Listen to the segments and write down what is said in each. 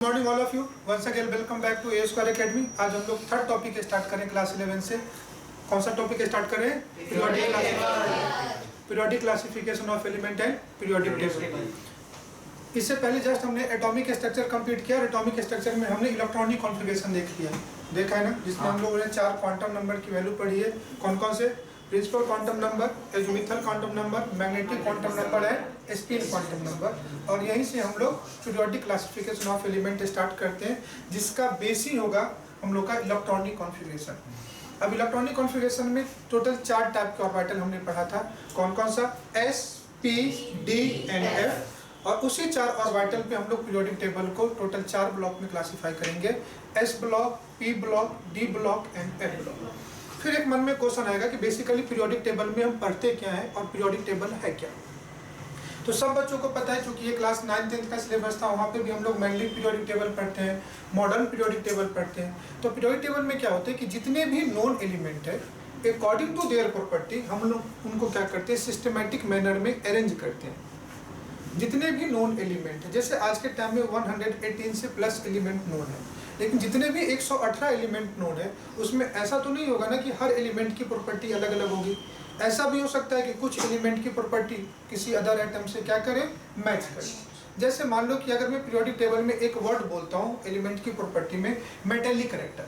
Morning all of you, once again welcome back to A Square Academy. आज हम लोग third topic start करें class 11 से। कौन सा टॉपिक स्टार्ट करें? Periodic classification of element and periodic table. इससे पहले जस्ट हमने एटॉमिक स्ट्रक्चर कंप्लीट किया। एटॉमिक स्ट्रक्चर में हमने इलेक्ट्रॉनिक कॉन्फ़िगरेशन देखा है ना, जिसमें हम लोगों ने 4 क्वांटम नंबर की वैल्यू पढ़ी है। कौन कौन से? Principal quantum number, azimuthal quantum number, magnetic quantum number and spin quantum number. और यहीं से हम लोग periodic classification of element start करते हैं, जिसका बेस ही होगा हम लोग का इलेक्ट्रॉनिक कॉन्फ़िगरेशन। अब इलेक्ट्रॉनिक कॉन्फ़िगरेशन में टोटल 4 टाइप के ऑर्बिटल हमने पढ़ा था। कौन कौन सा? S, P, D and F। और उसी 4 ऑर्बिटल पे हम लोग पीरियोडिक टेबल को टोटल 4 ब्लॉक में क्लासीफाई करेंगे। S block, P block, D block and F block. फिर एक मन में क्वेश्चन आएगा कि बेसिकली पीरियोडिक टेबल में हम पढ़ते क्या है और पीरियोडिक टेबल है क्या। तो सब बच्चों को पता है, चूंकि ये क्लास 9th-10th का सिलेबस था, वहाँ पे भी हम लोग मेनली पीरियोडिक टेबल पढ़ते हैं, मॉडर्न पीरियोडिक टेबल पढ़ते हैं। तो पीरियोडिक टेबल में क्या होता है कि जितने भी नोन एलिमेंट है, अकॉर्डिंग टू देयर प्रॉपर्टी हम लोग उनको क्या करते हैं, सिस्टमेटिक मैनर में अरेंज करते हैं। जितने भी नोन एलिमेंट है, जैसे आज के टाइम में 118 से प्लस एलिमेंट नोन है, लेकिन जितने भी 118 एलिमेंट नोन है, उसमें ऐसा तो नहीं होगा ना कि हर एलिमेंट की प्रॉपर्टी अलग अलग होगी। ऐसा भी हो सकता है कि कुछ एलिमेंट की प्रॉपर्टी किसी अदर आइटम से क्या करें, मैच करें। जैसे मान लो कि अगर मैं पीरियोडिक टेबल में एक वर्ड बोलता हूँ एलिमेंट की प्रॉपर्टी में, मेटेलिक कैरेक्टर,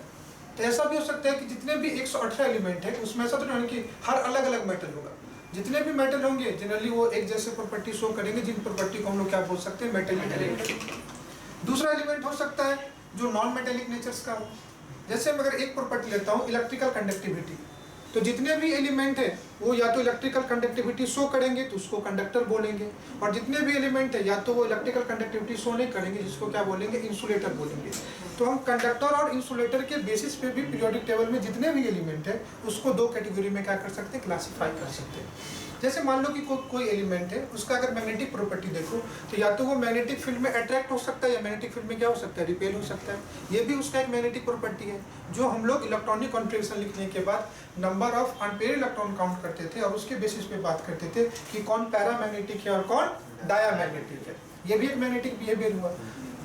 तो ऐसा भी हो सकता है कि जितने भी 118 एलिमेंट है उसमें ऐसा तो नहीं कि हर अलग अलग मेटल होगा। जितने भी मेटल होंगे जनरली वो एक जैसे प्रॉपर्टी शो करेंगे, जिन प्रॉपर्टी को हम लोग क्या बोल सकते हैं, मेटेलिक कैरेक्टर। दूसरा एलिमेंट हो सकता है जो नॉन मेटेलिक नेचर्स का हो। जैसे मैं अगर एक प्रॉपर्टी लेता हूँ इलेक्ट्रिकल कंडक्टिविटी, तो जितने भी एलिमेंट है वो या तो इलेक्ट्रिकल कंडक्टिविटी शो करेंगे तो उसको कंडक्टर बोलेंगे, और जितने भी एलिमेंट है या तो वो इलेक्ट्रिकल कंडक्टिविटी शो नहीं करेंगे, जिसको क्या बोलेंगे, इंसुलेटर बोलेंगे। तो हम कंडक्टर और इंसुलेटर के बेसिस पे भी पीरियोडिक टेबल में जितने भी एलिमेंट है उसको 2 कैटेगरी में क्या कर सकते हैं, क्लासीफाई कर सकते हैं। जैसे मान लो कि कोई एलिमेंट है, उसका अगर मैग्नेटिक प्रॉपर्टी देखो तो या तो वो मैग्नेटिक फील्ड में अट्रैक्ट हो सकता है या मैग्नेटिक फील्ड में क्या हो सकता है, रिपेल हो सकता है। ये भी उसका एक मैग्नेटिक प्रॉपर्टी है, जो हम लोग इलेक्ट्रॉनिक कॉन्फ़िगरेशन लिखने के बाद number of unpaired electron count करते थे और उसके बेसिस पे बात करते थे कि कौन पैरामैग्नेटिक है और कौन डायामैग्नेटिक है। ये भी एक मैग्नेटिक बिहेवियर हुआ।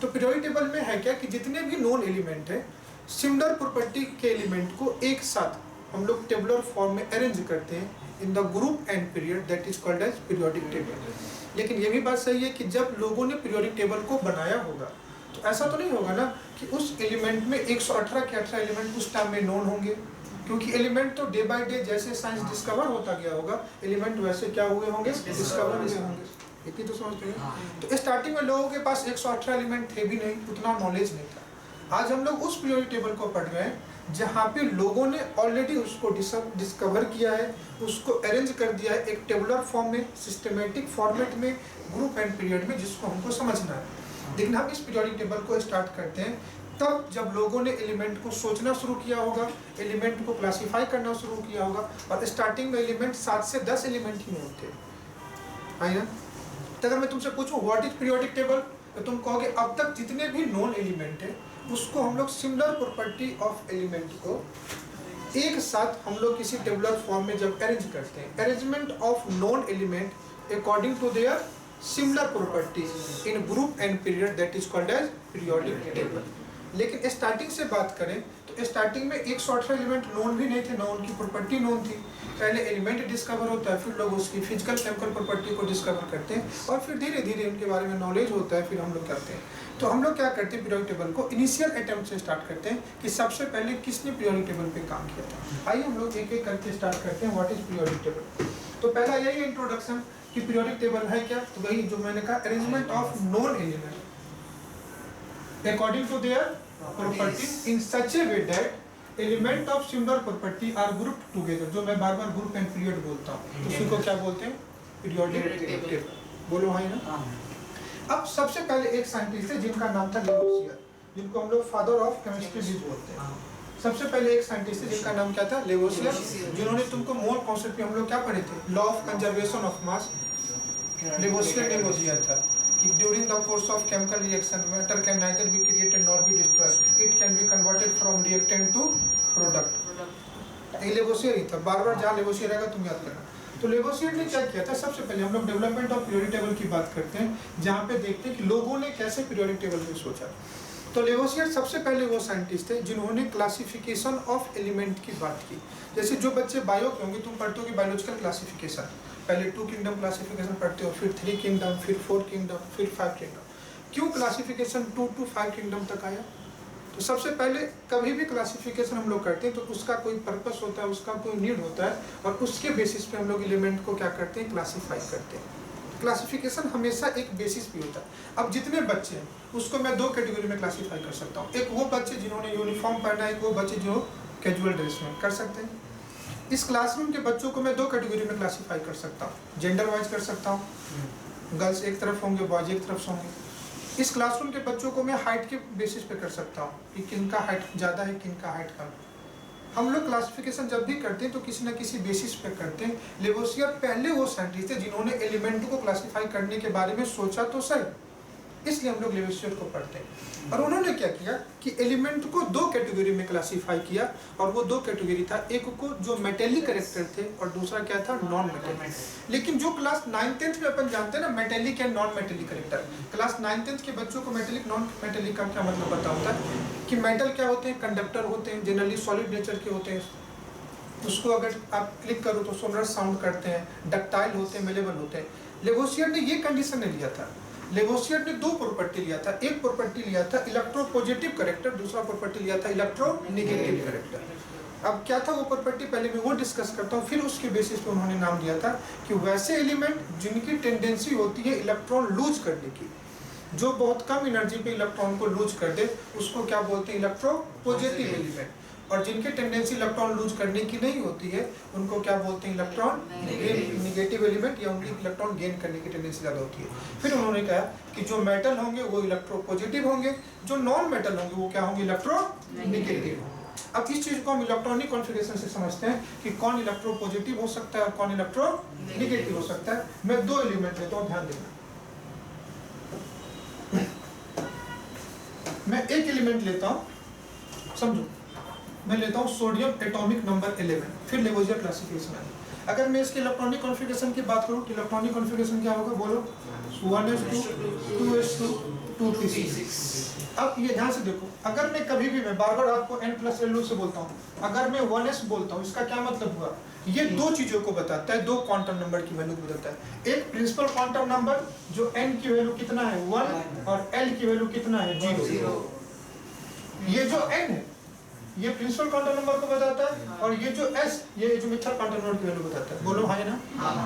तो पीरियोडिक टेबल में है क्या कि जितने भी नोन एलिमेंट है, सिमिलर प्रॉपर्टी के एलिमेंट को एक साथ हम लोग टेबुलर फॉर्म में अरेंज करते हैं in the group and period, that is called as periodic table. लेकिन ये भी बात सही है कि जब लोगों ने पीरियोडिक टेबल को बनाया होगा तो ऐसा तो नहीं होगा ना कि उस एलिमेंट में 118 के 18 एलिमेंट उस टाइम में नोन होंगे, क्योंकि एलिमेंट तो डे बाय डे जैसे साइंस डिस्कवर होता गया होगा, एलिमेंट वैसे क्या हुए होंगे, डिस्कवर हुए होंगे। इतनी तो समझते हैं। तो स्टार्टिंग में लोगों के पास 118 एलिमेंट थे भी नहीं, उतना नॉलेज नहीं था। आज हम लोग उस पीरियोडिक टेबल को पढ़ रहे हैं जहाँ पे लोगों ने ऑलरेडी उसको डिस्कवर किया है, उसको अरेंज कर दिया है एक टेबुलर फॉर्म में, सिस्टमेटिक फॉर्मेट में, ग्रुप एंड पीरियड में, जिसको हमको समझना है। लेकिन हम इस पीरियोडिक टेबल को स्टार्ट करते हैं तब जब लोगों ने एलिमेंट को सोचना शुरू किया होगा, एलिमेंट को क्लासीफाई करना शुरू किया होगा, और स्टार्टिंग में एलिमेंट 7 से 10 एलिमेंट ही होते हैं ना। तो अगर मैं तुमसे पूछूं व्हाट इज पीरियोडिक टेबल, तो तुम कहोगे अब तक जितने भी नॉन एलिमेंट है उसको हम लोग सिमिलर प्रॉपर्टी ऑफ एलिमेंट को एक साथ हम लोग किसी टेबुलर फॉर्म में जब अरेंज करते हैं, arrangement of known element according to their similar properties in group and period, that is called as periodic table. लेकिन स्टार्टिंग से बात करें तो स्टार्टिंग में 118 एलिमेंट नोन भी नहीं थे, ना उनकी प्रॉपर्टी नोन थी। पहले एलिमेंट डिस्कवर होता है, फिर लोग उसकी फिजिकल केमिकल प्रॉपर्टी को डिस्कवर करते हैं, और फिर धीरे धीरे उनके बारे में नॉलेज होता है, फिर हम लोग करते हैं। तो हम लोग क्या करते हैं, पीरियोडिक टेबल को इनिशियल अटेम्प्ट से स्टार्ट करते हैं कि सबसे पहले किसने पीरियोडिक टेबल पे काम किया था। आइए हम लोग एक एक करके स्टार्ट करते हैं व्हाट इज पीरियोडिक टेबल। तो पहला यही इंट्रोडक्शन कि पीरियोडिक टेबल है क्या। तो वही जो मैंने कहा, arrangement of known element according to their properties in such a way that element of similar property are grouped together। जो मैं बार बार ग्रुप एंड पीरियड बोलता हूँ, तो उसी को क्या बोलते हैं, पीरियोडिक टेबल। बोलो भाई ना। अब सबसे पहले एक साइंटिस्ट है जिनका नाम था लेवोसियर, जिनको हम लोग फादर ऑफ केमिस्ट्री भी बोलते हैं। सबसे पहले एक साइंटिस्ट है जिनका नाम क्या था, लेवोसियर, जिन्होंने तुमको मोल कॉन्सेप्ट में हम लोग क्या पढ़े थे, law of conservation of mass. Lavoisier ने वो दिया था कि during the course of chemical reaction matter can neither be created nor be destroyed, it can be converted from reactant to product. ये लेवोसियर ही था। बार बार जहाँ लेवोसियर आएगा तुम याद करना। तो लेवोसियर ने क्या किया था, सबसे पहले हम लोग डेवलपमेंट ऑफ पीरियोडिक टेबल की बात करते हैं, जहाँ पे देखते हैं कि लोगों ने कैसे पीरियोडिक टेबल को सोचा। तो लेवोसियर सबसे पहले वो साइंटिस्ट थे जिन्होंने क्लासिफिकेशन ऑफ एलिमेंट की बात की। जैसे जो बच्चे बायो के होंगे, तुम पढ़ते हो कि बायोलॉजिकल क्लासिफिकेशन, पहले 2 किंगडम क्लासिफिकेशन पढ़ते हो, फिर 3 किंगडम, फिर 4 किंगडम, फिर 5 किंगडम। क्यों क्लासिफिकेशन 2 to 5 किंगडम तक आया? तो सबसे पहले कभी भी क्लासिफिकेशन हम लोग करते हैं तो उसका कोई पर्पस होता है, उसका कोई नीड होता है, और उसके बेसिस पे हम लोग एलिमेंट को क्या करते हैं, क्लासीफाई करते हैं। क्लासिफिकेशन हमेशा एक बेसिस पे होता है। अब जितने बच्चे हैं उसको मैं 2 कैटेगरी में क्लासीफाई कर सकता हूँ। एक वो बच्चे जिन्होंने यूनिफॉर्म पहना है, एक वो बच्चे जो कैजुअल ड्रेस में कर सकते हैं। इस क्लासरूम के बच्चों को मैं 2 कैटेगरी में क्लासीफाई कर सकता हूँ, जेंडर वाइज कर सकता हूँ, गर्ल्स एक तरफ होंगे, बॉयज एक तरफ होंगे। इस क्लासरूम के बच्चों को मैं हाइट के बेसिस पे कर सकता हूँ कि किनका हाइट ज़्यादा है, किनका हाइट कम। हम लोग क्लासिफिकेशन जब भी करते हैं तो किसी न किसी बेसिस पे करते हैं। लेवोसियर पहले वो साइंटिस्ट थे जिन्होंने एलिमेंट को क्लासिफाई करने के बारे में सोचा तो सही, इसलिए हम लोग लेवोसियर को पढ़ते हैं। और उन्होंने क्या किया कि एलिमेंट को 2 कैटेगरी में क्लासीफाई किया, और वो 2 कैटेगरी था, एक को जो मेटेलिक कैरेक्टर थे और दूसरा क्या था, नॉन मेटेलिक। लेकिन जो क्लास 9th में अपन जानते हैं ना metallic and non metallic character, class 9th के बच्चों को मेटेलिक नॉन मेटेलिक का क्या मतलब पता होता है कि मेटल क्या होते हैं, कंडक्टर होते हैं, जनरली सॉलिड नेचर के होते हैं, उसको अगर आप क्लिक करो तो सोनरस साउंड करते हैं, डक्टाइल होते हैं, मेलेबल होते हैं। लेवोसियर ने ये कंडीशन नहीं लिया था। लेवोसियर ने 2 प्रॉपर्टी लिया था। एक प्रॉपर्टी लिया था इलेक्ट्रोपॉजिटिव कैरेक्टर, दूसरा प्रॉपर्टी लिया था इलेक्ट्रोनेगेटिव कैरेक्टर। अब क्या था वो प्रॉपर्टी, पहले मैं वो डिस्कस करता हूँ, फिर उसके बेसिस पे उन्होंने नाम दिया था कि वैसे एलिमेंट जिनकी टेंडेंसी होती है इलेक्ट्रॉन लूज करने की, जो बहुत कम एनर्जी पे इलेक्ट्रॉन को लूज कर दे, उसको क्या बोलते हैं, इलेक्ट्रोपॉजिटिव एलिमेंट। और जिनकी टेंडेंसी इलेक्ट्रॉन लूज करने की नहीं होती है उनको क्या बोलते हैं, इलेक्ट्रॉन नेगेटिव एलिमेंट, या उनकी इलेक्ट्रॉन गेन करने की टेंडेंसी ज़्यादा होती है। फिर उन्होंने कहा कि जो मेटल होंगे वो इलेक्ट्रोपॉजिटिव होंगे, जो नॉन मेटल होंगे वो क्या होंगे, इलेक्ट्रोनेगेटिव होंगे। अब इस चीज़ को हम इलेक्ट्रॉनिक कॉन्फ़िगरेशन से समझते हैं कि कौन इलेक्ट्रोपॉजिटिव हो सकता है और कौन इलेक्ट्रोनेगेटिव हो सकता है। मैं 2 एलिमेंट लेता हूँ, ध्यान देना। मैं एक एलिमेंट लेता हूँ, समझो, मैं लेता हूँ सोडियम एटॉमिक नंबर 11, फिर लेवोसियर क्लासिफिकेशन है। अगर मैं इसके इलेक्ट्रॉनिक कॉन्फ़िगरेशन की बात करूँ तो इलेक्ट्रॉनिक कॉन्फ़िगरेशन क्या होगा, बोलो, 1s2 2s2 2p6। अब ये ध्यान से देखो, अगर मैं कभी भी, मैं बार बार आपको n+l से बोलता हूँ, अगर मैं 1s बोलता हूँ इसका क्या मतलब हुआ, ये 2 चीज़ों को बताता है, 2 क्वांटम नंबर की वैल्यू को बताता है। एक प्रिंसिपल क्वांटम नंबर जो n की वैल्यू कितना है 1 और l की वैल्यू कितना है 0। ये जो n है ये प्रिंसिपल क्वांटम नंबर को बताता है, और ये जो s ये जो मिथाइल क्वांटम नंबर की वैल्यू बताता है। बोलो हाँ ना।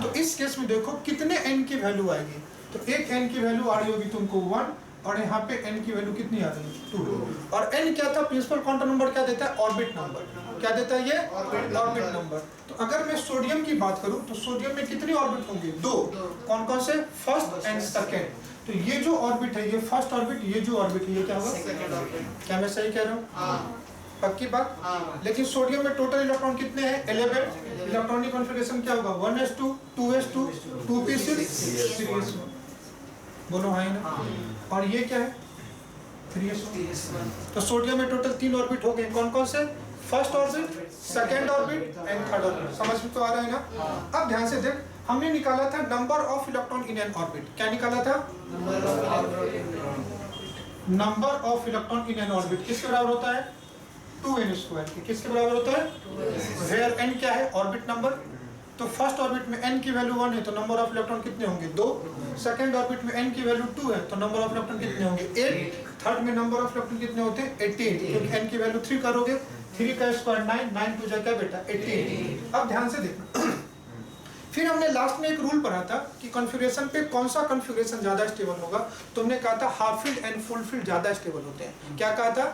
तो इस केस में देखो कितने n की वैल्यू आएगी, तो एक n की वैल्यू आ रही होगी तुमको 1, और यहाँ पे n की वैल्यू कितनी आ रही है 2। और n क्या था, प्रिंसिपल क्वांटम नंबर क्या देता है, ऑर्बिट नंबर। क्या देता है ये, ऑर्बिट नंबर। तो अगर मैं सोडियम की बात करूँ तो सोडियम में कितनी ऑर्बिट होंगी, 2। कौन कौन से, फर्स्ट एंड सेकेंड। तो ये जो ऑर्बिट है ये फर्स्ट ऑर्बिट, ये जो ऑर्बिट है ये क्या होगा, क्या मैं सही कह रहा हूँ, पक्की बात। लेकिन सोडियम में टोटल इलेक्ट्रॉन कितने हैं, 11। इलेक्ट्रॉनिक कॉन्फ़िगरेशन क्या होगा, 1s2 2s2 2p6 3s1। बोलो हाँ ना। और ये क्या है, 3s1। तो सोडियम में टोटल 3 ऑर्बिट हो गए, कौन कौन से, first orbit, second orbit and third orbit. समझ में तो आ रहा है ना। अब ध्यान से देख, हमने निकाला था number of electron in an orbit. क्या निकाला था, number of electron in an orbit किसके बराबर होता है, 2n² के। किसके बराबर होता है, वेयर n क्या है, ऑर्बिट नंबर। तो फर्स्ट ऑर्बिट में n की वैल्यू 1 है तो नंबर ऑफ इलेक्ट्रॉन कितने होंगे, 2। सेकंड ऑर्बिट में n की वैल्यू 2 है तो नंबर ऑफ इलेक्ट्रॉन कितने होंगे, 8। थर्ड में नंबर ऑफ इलेक्ट्रॉन कितने होते हैं, 18, क्योंकि n की वैल्यू 3 करोगे, 3 का स्क्वायर 9, 9 2 जा क्या बेटा 18। अब ध्यान से देखना, फिर हमने लास्ट में एक रूल पढ़ा था कि कॉन्फ़िगरेशन पे कौन सा कॉन्फ़िगरेशन ज्यादा स्टेबल होगा। तुमने कहा था half field and full field ज्यादा स्टेबल होते हैं। क्या कहा था,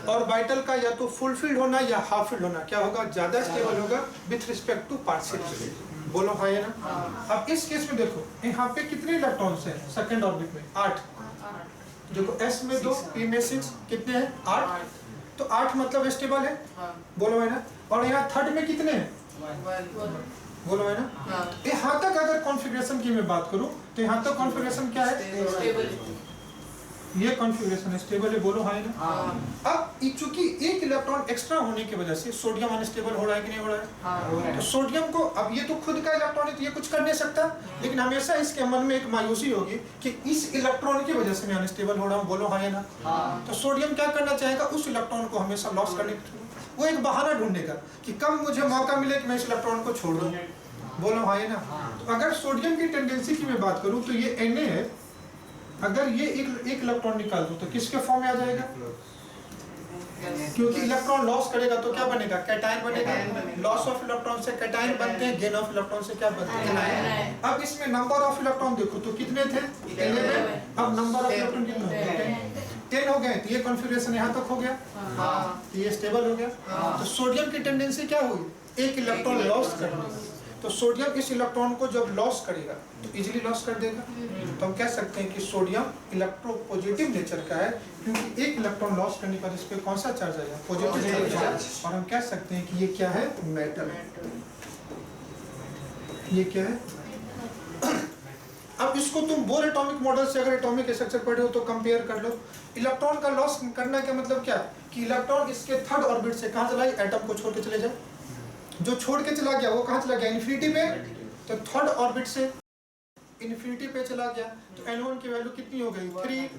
और वाइटल का या तो फुल फील्ड होना या हाफ फील्ड होना क्या होगा, ज्यादा स्टेबल होगा विथ रिस्पेक्ट टू पार्शियल। बोलो हाँ या ना। अब इस केस में देखो यहाँ पे कितने इलेक्ट्रॉन्स हैं, सेकंड ऑर्बिट में 8। देखो s में 2 p में 6, कितने हैं 8। तो 8 मतलब स्टेबल है, बोलो है ना। और यहाँ थर्ड में कितने हैं, बोलो है ना। यहाँ तक अगर कॉन्फ़िगरेशन की मैं बात करूँ तो यहाँ तक कॉन्फ़िगरेशन क्या है, ये कॉन्फ़िगरेशन स्टेबल है, बोलो हाँ ना। अब चूंकि एक इलेक्ट्रॉन एक्स्ट्रा होने की वजह से सोडियम अनस्टेबल हो रहा है कि नहीं हो रहा है? तो सोडियम को, अब ये तो खुद का इलेक्ट्रॉन है तो ये कुछ कर नहीं सकता, लेकिन हमेशा इसके मन में एक मायूसी होगी कि इस इलेक्ट्रॉन की वजह से मैं अनस्टेबल हो रहा हूँ। बोलो हाँ या ना? तो सोडियम क्या करना चाहेगा? उस इलेक्ट्रॉन को हमेशा लॉस करने की, वो एक बहाना ढूंढेगा कि कब मुझे मौका मिले कि मैं इस इलेक्ट्रॉन को छोड़ दूँ। बोलो हाँ या ना? तो अगर सोडियम की टेंडेंसी की मैं बात करूँ तो ये Na है, अगर ये एक इलेक्ट्रॉन निकाल दूँ तो किसके फॉर्म में आ जाएगा? क्योंकि इलेक्ट्रॉन लॉस करेगा तो क्या बनेगा? कैटायन बनेगा। लॉस ऑफ इलेक्ट्रॉन से कैटायन बनते हैं, गेन ऑफ इलेक्ट्रॉन से क्या बनते हैं? एनायन। अब इसमें नंबर ऑफ इलेक्ट्रॉन देखो तो कितने थे? 11। अब नंबर ऑफ इलेक्ट्रॉन कितने हो गए? 10 हो गए। तो ये कॉन्फ़िगरेशन यहाँ तक हो गया, तो ये स्टेबल हो गया। तो सोडियम की टेंडेंसी क्या हुई? एक इलेक्ट्रॉन लॉस करना। तो सोडियम इस इलेक्ट्रॉन को जब लॉस करेगा तो इजीली लॉस कर देगा। तो हम कह सकते हैं कि सोडियम इलेक्ट्रोपॉजिटिव नेचर का है, क्योंकि एक इलेक्ट्रॉन लॉस करने पर इस पे कौन सा चार्ज आएगा? Positive charge. और हम कह सकते हैं कि ये क्या है? मेटल। ये क्या है? अब इसको तुम बोर एटॉमिक मॉडल से अगर एटॉमिक स्ट्रक्चर पढ़े हो तो कंपेयर कर लो। इलेक्ट्रॉन का लॉस करना का मतलब क्या? कि इलेक्ट्रॉन इसके थर्ड ऑर्बिट से कहाँ चला? एटम को छोड़ के चले जाए। जो छोड़ के चला गया वो कहाँ चला गया? इन्फिनिटी पे। तो थर्ड ऑर्बिट से इन्फिनिटी पे चला गया, तो N1 की वैल्यू कितनी हो गई? 3।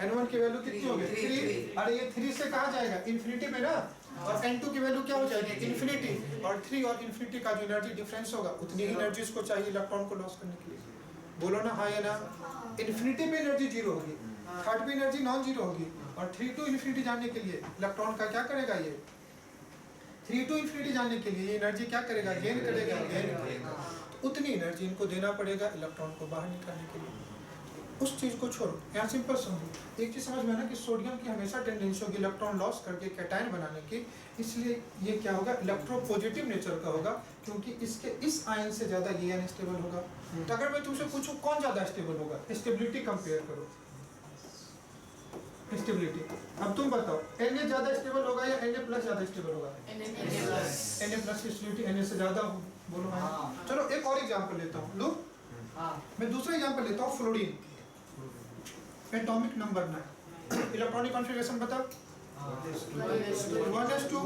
N1 की वैल्यू कितनी हो गई? 3। अरे ये 3 से कहाँ जाएगा? इन्फिनिटी पे ना। और N2 की वैल्यू क्या हो जाएगी? इन्फिनिटी। और 3 और इन्फिनिटी का जो एनर्जी डिफरेंस होगा उतनी एनर्जी इसको चाहिए इलेक्ट्रॉन को लॉस करने के लिए। बोलो ना हाँ या ना? इन्फिनिटी पे एनर्जी जीरो होगी, थर्ड पे एनर्जी नॉन जीरो होगी, और 3 टू इन्फिनिटी जाने के लिए इलेक्ट्रॉन का क्या करेगा? ये 3 टू इन्फिनिटी जाने के लिए एनर्जी क्या करेगा? गेन करेगा। तो उतनी एनर्जी इनको देना पड़ेगा इलेक्ट्रॉन को बाहर निकालने के लिए। उस चीज़ को छोड़ो, यहाँ सिंपल समझो। एक चीज़ समझ में आना कि सोडियम की हमेशा टेंडेंसी होगी इलेक्ट्रॉन लॉस करके कैटायन बनाने की, इसलिए ये क्या होगा? इलेक्ट्रोपॉजिटिव नेचर का होगा, क्योंकि इसके इस आयन से ज़्यादा ये अनस्टेबल होगा। तो अगर मैं तुमसे पूछूं कौन ज़्यादा स्टेबल होगा? स्टेबिलिटी कंपेयर करो, स्टेबिलिटी। अब तुम बताओ Na ज़्यादा स्टेबल होगा या Na प्लस ज़्यादा स्टेबल होगा? Na प्लस की स्टेबिलिटी Na से ज़्यादा हो। बोलो हाँ। चलो एक और एग्जांपल लेता हूँ। लो मैं दूसरा एग्जांपल लेता हूँ, fluorine. Atomic number 9, electronic configuration बताओ। 1s2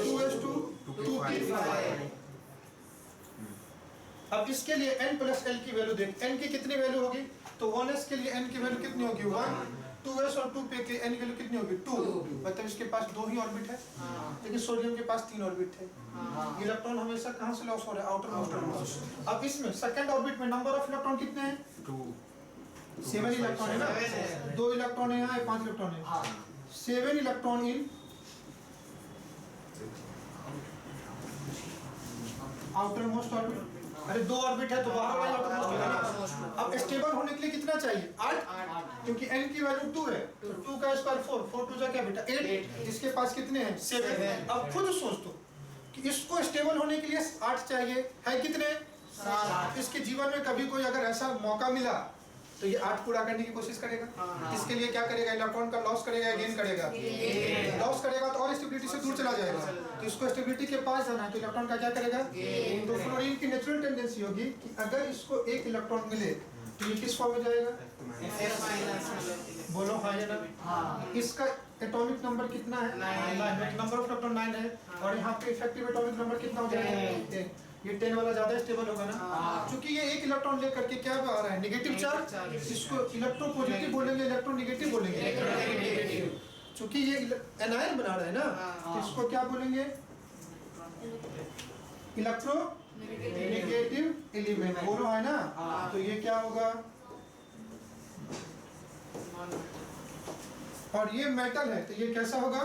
2s2 2p5। अब इसके लिए n प्लस l की वैल्यू देख, n की कितनी वैल्यू होगी? तो 1s के लिए n की वैल्यू कितनी होगी? 1। 2s और 2p के n की वैल्यू कितनी होगी? 2। मतलब इसके पास 2 ही ऑर्बिट है, लेकिन सोडियम के पास 3 ऑर्बिट है। इलेक्ट्रॉन हमेशा कहाँ से लॉस हो रहा है? Outer most. अब इसमें सेकंड ऑर्बिट में नंबर ऑफ इलेक्ट्रॉन कितने हैं? 7 इलेक्ट्रॉन है ना। 2 इलेक्ट्रॉन है यहाँ, 5 इलेक्ट्रॉन है। 7 electron in outer most orbit. अरे 2 ऑर्बिट है तो बाहर वाला आउटर मोस्ट होगा ना। अब स्टेबल होने के लिए कितना चाहिए? 8, क्योंकि n की वैल्यू 2 है, तो 2 का स्क्वायर 4, 4 2 जा क्या बेटा? 8। जिसके पास कितने हैं? 7। अब खुद सोच दो कि इसको स्टेबल होने के लिए 8 चाहिए, है कितने? 7। इसके जीवन में कभी कोई अगर ऐसा मौका मिला तो ये 8 पूरा करने की कोशिश करेगा। इसके लिए क्या करेगा? इलेक्ट्रॉन का लॉस करेगा या गेन करेगा? लॉस करेगा तो और स्टेबिलिटी से दूर चला जाएगा, तो इसको स्टेबिलिटी के पास जाना है, तो इलेक्ट्रॉन का क्या करेगा? तो फ्लोरीन की नेचुरल टेंडेंसी होगी कि अगर इसको एक इलेक्ट्रॉन मिले तो ये किस फॉर्म में जाएगा? बोलो हाँ या ना? इसका एटॉमिक नंबर कितना है? 9। नंबर ऑफ इलेक्ट्रॉन 9 है, और यहाँ पे इफेक्टिव एटॉमिक नंबर कितना हो जाएगा? ये 10 वाला ज्यादा स्टेबल होगा ना, क्योंकि ये एक इलेक्ट्रॉन लेकर के क्या आ रहा है? Negative charge. इसको इलेक्ट्रोपॉजिटिव बोलेंगे, इलेक्ट्रोनेगेटिव बोलेंगे। क्योंकि ये एनायन बना रहा है ना, तो इसको क्या बोलेंगे? Electronegative element. बोलो है ना? तो ये क्या होगा? और ये मेटल है तो ये कैसा होगा?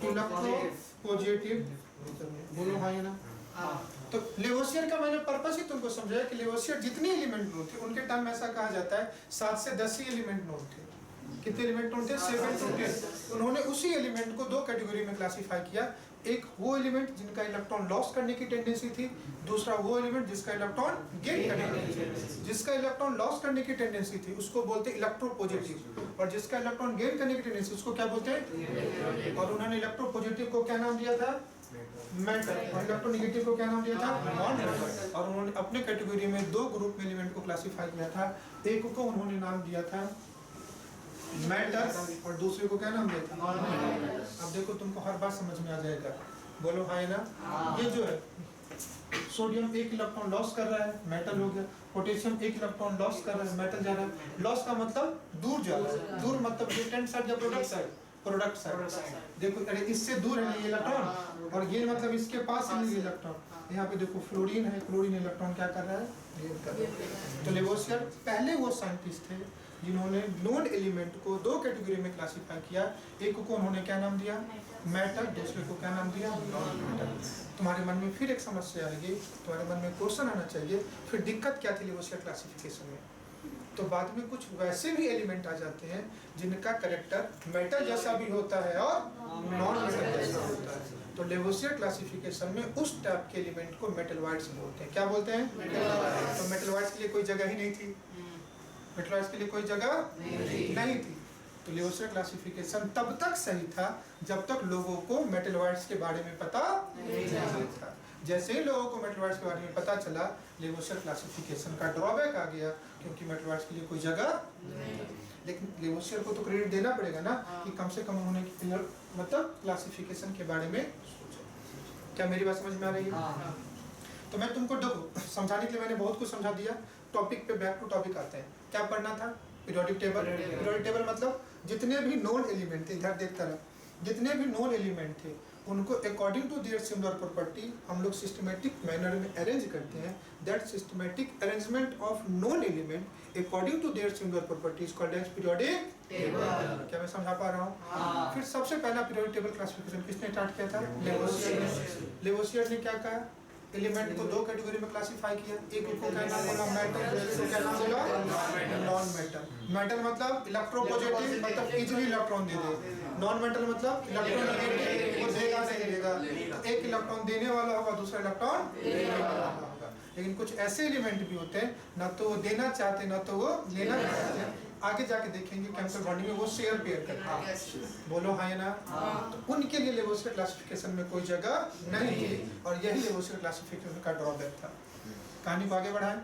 इलेक्ट्रोपॉजिटिव। बोलो हाँ या ना? तो लेवोसियर का मैंने पर्पस ही तुमको समझाया कि लेवोसियर जितने एलिमेंट नोट थे उनके टाइम में ऐसा कहा जाता है 7 से 10 ही एलिमेंट नोट थे। कितने एलिमेंट नोट थे? 7 to 10। उन्होंने उसी एलिमेंट को 2 कैटेगरी में क्लासिफाई किया। एक वो एलिमेंट जिनका इलेक्ट्रॉन लॉस करने की टेंडेंसी थी, दूसरा वो एलिमेंट जिसका इलेक्ट्रॉन गेन करने की टेंडेंसी। जिसका इलेक्ट्रॉन लॉस करने की टेंडेंसी थी उसको बोलते हैं इलेक्ट्रोपॉजिटिव, और जिसका इलेक्ट्रॉन गेन करने की टेंडेंसी उसको क्या बोलते हैं? और उन्होंने इलेक्ट्रोपॉजिटिव को क्या नाम दिया था? मेटल। और इलेक्ट्रोनेगेटिव को क्या नाम दिया था? Non metal. और उन्होंने अपने कैटेगरी में 2 ग्रुप में एलिमेंट को क्लासिफाई किया था। एक को उन्होंने नाम दिया था मेटल्स और दूसरे को क्या नाम देते हैं? अब देखो तुमको हर बात समझ में आ जाएगा, बोलो हाँ ना। ये जो है सोडियम 1 इलेक्ट्रॉन लॉस कर रहा है, मेटल हो गया। पोटेशियम 1 इलेक्ट्रॉन लॉस कर रहा है, मेटल जा रहा है। लॉस का मतलब दूर जा रहा है, दूर मतलब रिटर्न साइड या प्रोडक्ट साइड, प्रोडक्ट साइड। देखो अरे इससे दूर है ये इलेक्ट्रॉन, और ये मतलब इसके पास है ये इलेक्ट्रॉन। यहाँ पे देखो फ्लोरीन है, क्लोरीन इलेक्ट्रॉन क्या कर रहा है, ये कर रहा है। तो लेवोसियर पहले वो साइंटिस्ट थे जिन्होंने नोन एलिमेंट को 2 कैटेगरी में क्लासिफाई किया। एक को उन्होंने क्या नाम दिया, मेटल, दूसरे को क्या नाम दिया, नॉन मेटल। तुम्हारे मन में फिर एक समस्या आएगी, तुम्हारे मन में क्वेश्चन आना चाहिए, फिर दिक्कत क्या थी लेवोसियर क्लासिफिकेशन में। तो बाद में कुछ वैसे भी एलिमेंट आ जाते हैं जिनका कैरेक्टर मेटल जैसा भी होता है और नॉन मेटल जैसा होता है। तो लेवोसियर क्लासिफिकेशन में उस टाइप के एलिमेंट को मेटलॉइड्स बोलते हैं। क्या बोलते हैं? तो मेटलॉइड्स के लिए कोई जगह ही नहीं थी, मेटलॉइड्स के लिए कोई जगह नहीं थी। तो लेवोसियर क्लासिफिकेशन तब तक सही था जब तक लोगों को मेटलॉइड्स के बारे में पता नहीं था। जैसे ही लोगों को मेटलॉइड्स के बारे में पता चला, लेवोसियर क्लासिफिकेशन का ड्रॉबैक आ गया, क्योंकि मेटलॉइड्स के लिए कोई जगह नहीं। लेकिन लेवोसियर को तो क्रेडिट देना पड़ेगा ना कि कम से कम उन्होंने मतलब क्लासिफिकेशन के बारे में सोचा। क्या मेरी बात समझ में आ रही है? तो मैं तुमको देखो समझाने के लिए मैंने बहुत कुछ समझा दिया। टॉपिक पे बैक टू टॉपिक आते हैं। क्या पढ़ना था? Periodic table. पीरियोडिक टेबल मतलब जितने भी नोन एलिमेंट थे, इधर देखता रहा, जितने भी नोन एलिमेंट थे उनको according to their similar property हम लोग सिस्टमेटिक मैनर में अरेंज करते हैं। That systematic arrangement of known element according to their similar property is called as periodic table. क्या मैं समझा पा रहा हूँ? फिर सबसे पहला पीरियोडिक टेबल क्लासिफिकेशन किसने स्टार्ट किया था? लेवोसियर। लेवोसियर ने क्या कहा? एलिमेंट को 2 कैटेगरी में क्लासिफाई किया। एक को क्या नाम बोला? मेटल। दूसरे को क्या नाम बोला? Non metal. मेटल मतलब इलेक्ट्रोपॉजिटिव, मतलब इजीली इलेक्ट्रॉन दे दे। नॉन मेटल मतलब इलेक्ट्रॉन नेगेटिव, वो देगा नहीं देगा। एक इलेक्ट्रॉन देने वाला होगा, दूसरा इलेक्ट्रॉन लेने वाला होगा। लेकिन कुछ ऐसे एलिमेंट भी होते हैं ना तो वो देना चाहते ना तो वो लेना चाहते। आगे जाके देखेंगे केमिकल बॉन्डिंग में वो शेयर पेयर करते हैं। बोलो हाँ या ना? तो उनके लिए लेवोसियर क्लासिफिकेशन में कोई जगह नहीं थी, और यही लेवोसियर क्लासिफिकेशन का ड्रॉबैक था। कहानी को आगे बढ़ाएं।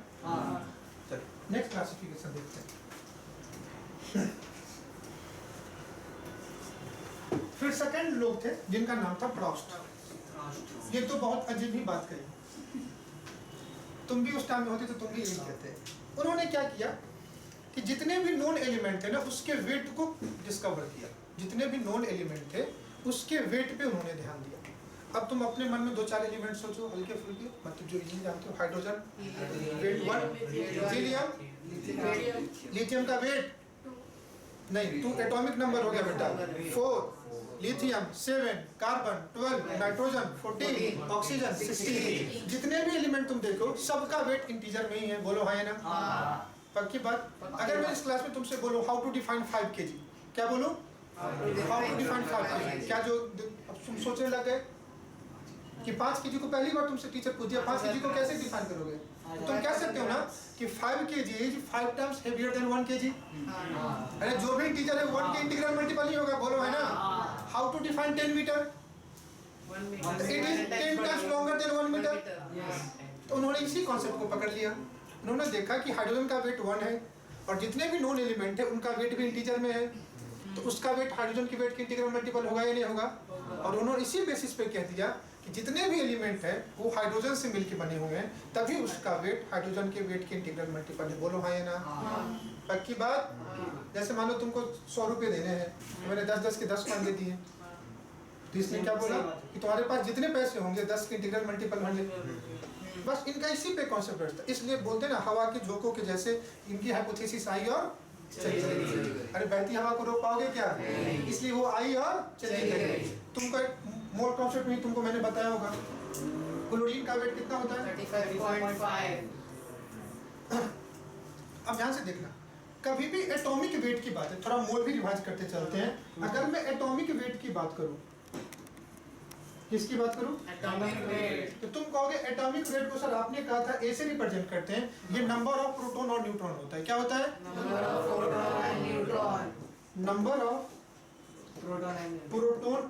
चलो नेक्स्ट क्लासिफिकेशन देखते हैं। फिर सेकंड लोग थे जिनका नाम था प्रॉस्ट। ये तो बहुत अजीब ही बात कही, तुम भी उस टाइम में होते तो तुम भी यही कहते। उन्होंने क्या किया कि जितने भी नॉन एलिमेंट थे ना उसके वेट को डिस्कवर किया। जितने भी नॉन एलिमेंट थे उसके वेट पे उन्होंने ध्यान दिया। अब तुम अपने मन में 2-4 एलिमेंट सोचो हल्के फुल्के, मतलब जो ये जानते हो, हाइड्रोजन वेट 1, हीलियम, लिथियम का वेट नहीं, 2 एटॉमिक नंबर हो गया बेटा, 4, लिथियम 7, कार्बन 12, नाइट्रोजन 14, ऑक्सीजन 16। जितने भी एलिमेंट तुम देखो सबका वेट इंटीजर में ही है। बोलो हाँ या ना? पक्की बात। अगर मैं इस क्लास में तुमसे बोलूं हाउ टू डिफाइन 5 kg, क्या बोलूं? How to define 5 kg। क्या जो अब तुम सोचने लग गए कि 5 kg को पहली बार तुमसे टीचर पूछ दिया 5 kg को कैसे डिफाइन करोगे? तो तुम कह सकते हो ना कि 5 kg is 5 times heavier than 1 kg। अरे जो भी इंटीजर है 1 के इंटीग्रल मल्टीपल ही होगा। बोलो है ना? How to define 10 metre? It is 10 times longer than 1 metre. तो उन्होंने इसी कॉन्सेप्ट को पकड़ लिया। उन्होंने देखा कि हाइड्रोजन का वेट 1 है और जितने भी नॉन एलिमेंट है उनका वेट भी इंटीजर में है, तो उसका वेट हाइड्रोजन के वेट के इंटीग्रल मल्टीपल होगा या नहीं होगा? और उन्होंने इसी बेसिस पे कह दिया कि जितने भी एलिमेंट है वो हाइड्रोजन से मिलकर बने हुए हैं, तभी उसका वेट हाइड्रोजन के वेट के इंटीग्रल मल्टीपल है। बोलो हाँ या ना? पक्की बात। जैसे मान लो तुमको 100 रुपये देने हैं, तो मैंने 10-10 के 10 कॉइन दे दिए, तो इसने क्या बोला कि तुम्हारे पास जितने पैसे होंगे 10 के इंटीग्रल मल्टीपल होंगे। बस इनका इसी पे कॉन्सेप्ट रहता है। इसलिए बोलते हैं ना हवा के झोंकों के जैसे इनकी हाइपोथेसिस आई और चली गई। अरे बहती हवा को रोक पाओगे क्या? इसलिए वो आई और चली गई। तुमको मोल कॉन्सेप्ट में तुमको मैंने बताया होगा क्लोरीन का वेट कितना होता है? 35.5। अब ध्यान से देखना, कभी भी एटॉमिक वेट की बात है, थोड़ा मोल भी रिवाइज करते चलते हैं। अगर मैं एटॉमिक वेट की बात करूं, किसकी बात करूं? Atomic weight. तो तुम कहोगे एटॉमिक वेट को सर आपने कहा था ए से रिप्रेजेंट करते हैं, ये नंबर ऑफ प्रोटॉन और न्यूट्रॉन होता है। क्या होता है? Number of proton and neutron. Number of proton and neutron.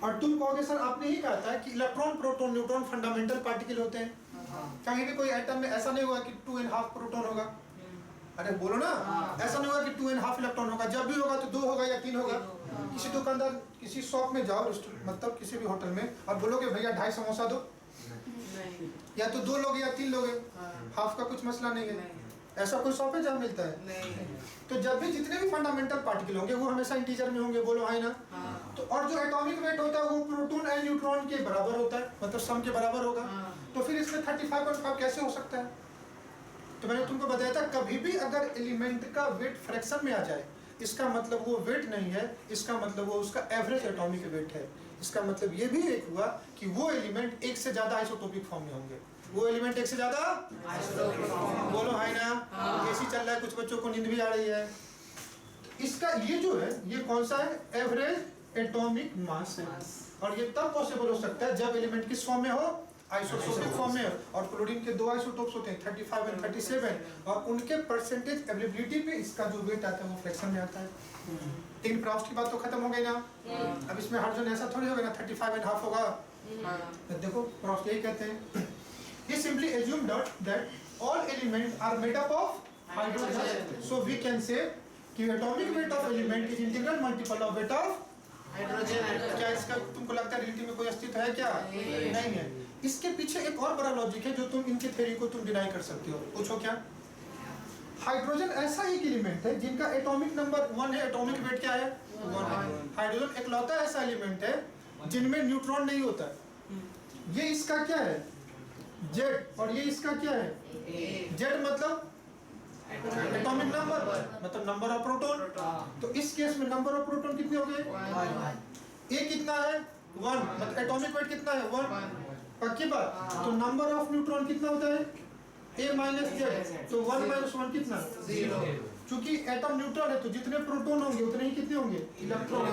और तुम कहोगे सर आपने ही कहा था कि electron proton neutron fundamental particle होते हैं। कहीं भी कोई एटम में ऐसा नहीं होगा कि 2.5 प्रोटॉन होगा। अरे बोलो ना, ऐसा नहीं होगा कि 2.5 इलेक्ट्रॉन होगा, जब भी होगा तो 2 होगा या 3 होगा। किसी दुकानदार किसी शॉप में जाओ, मतलब किसी भी होटल में, और बोलोगे भैया 2.5 समोसा दो, या तो 2 लोग या 3 लोग, हाफ का कुछ मसला नहीं है। ऐसा कोई शॉप है जहाँ मिलता है? नहीं। तो जब भी जितने भी फंडामेंटल पार्टिकल होंगे वो हमेशा इंटीजर में होंगे, बोलो है ना। तो और जो एटॉमिक वेट होता है वो प्रोटॉन एंड न्यूट्रॉन के बराबर होता है, मतलब सम के बराबर होगा। तो फिर इसमें 35.5 कैसे हो सकता है? तो मैंने तुमको बताया था, कभी भी अगर एलिमेंट का वेट फ्रैक्शन में आ जाए, इसका मतलब वो वेट नहीं है, इसका मतलब वो उसका एवरेज एटॉमिक वेट है। इसका मतलब ये भी एक हुआ कि वो एलिमेंट एक से ज्यादा आइसोटोपिक फॉर्म में होंगे। वो एलिमेंट एक से ज्यादा बोलो है ना। एसी चल रहा है, कुछ बच्चों को नींद भी आ रही है। इसका ये जो है, ये कौन सा है? एवरेज एटॉमिक मास है। और ये तब पॉसिबल हो सकता है जब एलिमेंट किस फॉर्म में हो? आइसोटोपिक फॉर्म में। और क्लोरीन के 2 आइसोटोप्स होते हैं, 35 और 37, और उनके परसेंटेज अवेलेबिलिटी पे इसका जो वेट आता है वो फ्रैक्शन में आता है। 3 प्रॉस्ट की बात तो खत्म हो गई ना। अब इसमें हाइड्रोजन ऐसा थोड़ी होगा ना 35.5 होगा। तो देखो प्रॉस्ट यही कहते हैं, he simply assumed that all elements are made up of hydrogen, so we can say कि atomic weight of element is integral multiple of weight of hydrogen। क्या इसका तुमको लगता है रिलेटिव में कोई अस्तित्व है क्या? नहीं है। इसके पीछे एक और बड़ा लॉजिक है जो तुम इनके थ्योरी को तुम डिनाई कर सकते हो। पूछो क्या? हाइड्रोजन ऐसा एक एलिमेंट है जिनका एटॉमिक नंबर 1 है, एटॉमिक वेट क्या है? 1। हाइड्रोजन एकलौता ऐसा एलिमेंट है जिनमें न्यूट्रॉन नहीं होता। ये इसका क्या है? जेड। और ये इसका क्या है? जेड मतलब एटॉमिक नंबर, मतलब नंबर ऑफ प्रोटॉन। तो इस केस में नंबर ऑफ प्रोटॉन कितने हो गए? ए कितना है? 1। मतलब एटॉमिक वेट कितना है? 1। पक्की बात। तो नंबर ऑफ न्यूट्रॉन कितना होता है? ए माइनस जेड। तो 1 माइनस 1 कितना? 0। क्योंकि एटम न्यूट्रॉन है तो जितने प्रोटॉन होंगे उतने ही कितने होंगे? इलेक्ट्रॉन।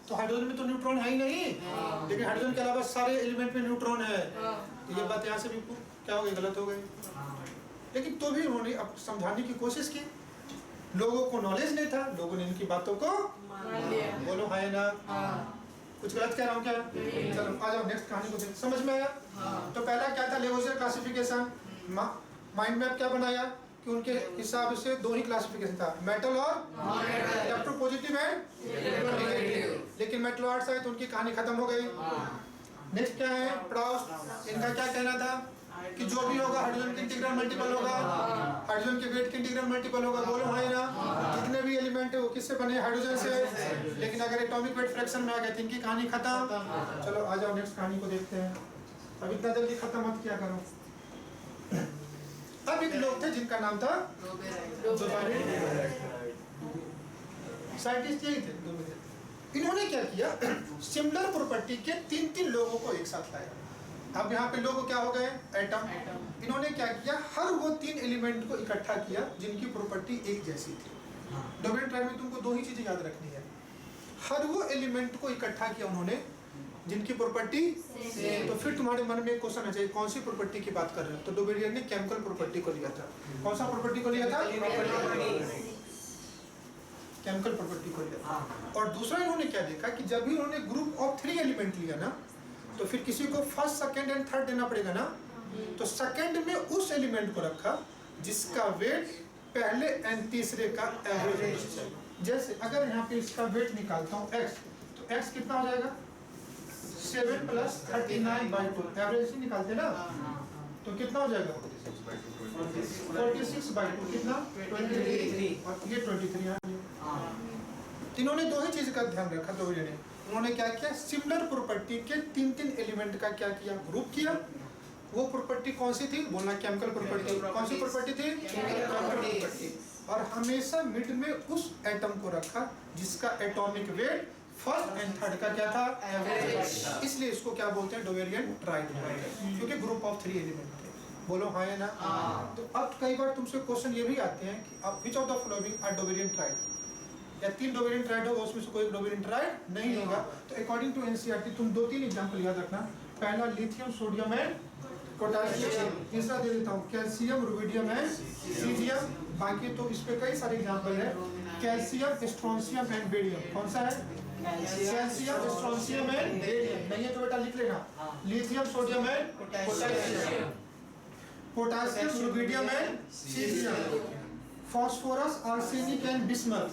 तो हाइड्रोजन में तो न्यूट्रॉन है ही नहीं, लेकिन हाइड्रोजन के अलावा सारे एलिमेंट में न्यूट्रॉन है। तो ये बात यहाँ से भी क्या हो गई? गलत हो गई। लेकिन तो भी उन्होंने अब समझाने की कोशिश की। लोगों को नॉलेज नहीं था, लोगों ने इनकी बातों को बोलो है ना। कुछ गलत कह रहा हूँ क्या? चलो आ जाओ नेक्स्ट कहानी को देख। समझ में आया? तो पहला क्या था? Lavoisier classification. माइंड मैप क्या बनाया कि उनके हिसाब से 2 ही क्लासिफिकेशन था, मेटल और इलेक्ट्रोपॉजिटिव एंड नेगेटिव। लेकिन मेटलॉइड्स आए तो उनकी कहानी खत्म हो गई। नेक्स्ट क्या है? प्रॉस्ट। इनका क्या कहना था कि जो भी होगा हाइड्रोजन के इंटीग्रल मल्टीपल होगा, हाइड्रोजन के वेट के इंटीग्रल मल्टीपल होगा। बोलो है ना। जितने भी एलिमेंट है वो किससे बने? हाइड्रोजन से। लेकिन अगर एटॉमिक वेट फ्रैक्शन में आ गए तो इनकी कहानी खत्म। चलो आ जाओ नेक्स्ट कहानी को देखते हैं। अब इतना जल्दी खत्म मत किया करो। अब एक लोग थे जिनका नाम था साइंटिस्ट, यही थे। इन्होंने क्या किया? सिमिलर प्रॉपर्टी के 3 लोगों को एक साथ लाया। अब यहाँ पे लोग क्या हो गए? एटम। इन्होंने क्या किया? हर वो 3 एलिमेंट को इकट्ठा किया जिनकी प्रॉपर्टी एक जैसी थी। डोमेन ट्राइब में तुमको 2 ही चीजें याद रखनी है। हर वो एलिमेंट को इकट्ठा किया उन्होंने जिनकी प्रॉपर्टी। तो फिर तुम्हारे मन में एक क्वेश्चन आ जाए, कौन सी प्रॉपर्टी की बात कर रहे हो? तो डोबेरियर ने केमिकल प्रॉपर्टी को लिया था। कौन सा प्रॉपर्टी को लिया था? केमिकल प्रॉपर्टी को लिया था। और दूसरा इन्होंने क्या देखा कि जब भी उन्होंने ग्रुप ऑफ 3 एलिमेंट लिया ना, तो फिर किसी को फर्स्ट, सेकंड एंड थर्ड देना पड़ेगा ना। तो सेकंड में उस एलिमेंट को रखा जिसका वेट पहले एंड तीसरे का एवरेज है। जैसे अगर यहाँ पे इसका वेट निकालता हूँ x, तो x कितना हो जाएगा? 7 + 39/2। एवरेज ही निकालते ना, तो कितना हो जाएगा? 46/2 कितना? 23। और ये 23 है। इन्होंने 2 ही चीज का ध्यान रखा। तो उन्होंने क्या किया? सिमिलर प्रॉपर्टी के 3 एलिमेंट का क्या किया? ग्रुप किया। वो प्रॉपर्टी कौन सी थी? बोलना केमिकल प्रॉपर्टी। कौन सी प्रॉपर्टी थी? Chemical property. और हमेशा मिड में उस एटम को रखा जिसका atomic weight first and third का क्या था? एवरेज। इसलिए इसको क्या बोलते हैं? डोबेरियन ट्राइड, क्योंकि ग्रुप ऑफ 3 एलिमेंट थे। बोलो हाँ है ना। तो अब कई बार तुमसे क्वेश्चन ये भी आते हैं कि अब which of the following are Dobereiner triad? या 3 डोबेरियन ट्राइड होगा, उसमें से कोई डोबेरियन ट्राइड नहीं होगा। तो अकॉर्डिंग टू एनसीईआरटी तुम 2-3 एग्जांपल याद रखना। पहला लिथियम, सोडियम एंड पोटेशियम। तीसरा दे देता हूँ कैल्शियम, रुबिडियम एंड सीजियम। बाकी तो इस पे कई सारे एग्जांपल है। Calcium, strontium and barium. कौन सा है? Calcium, strontium and barium. नहीं है तो बेटा लिख लेना, lithium, sodium and potassium, potassium, rubidium and caesium. Phosphorus, arsenic and bismuth.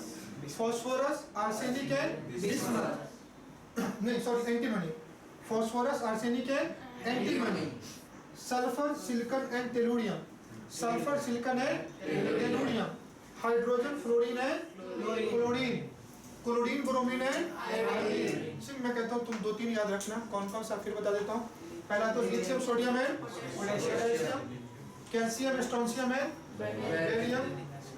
Phosphorus, arsenic and bismuth, नहीं sorry antimony. Phosphorus, arsenic and antimony. Sulphur, silicon and tellurium. Sulphur, silicon and tellurium. Hydrogen, fluorine and chlorine. Chlorine, bromine and iodine. सिर्फ मैं कहता हूँ तुम 2-3 याद रखना। कौन कौन सा फिर बता देता हूँ। पहला तो lithium, sodium and potassium. Calcium, strontium and beryllium.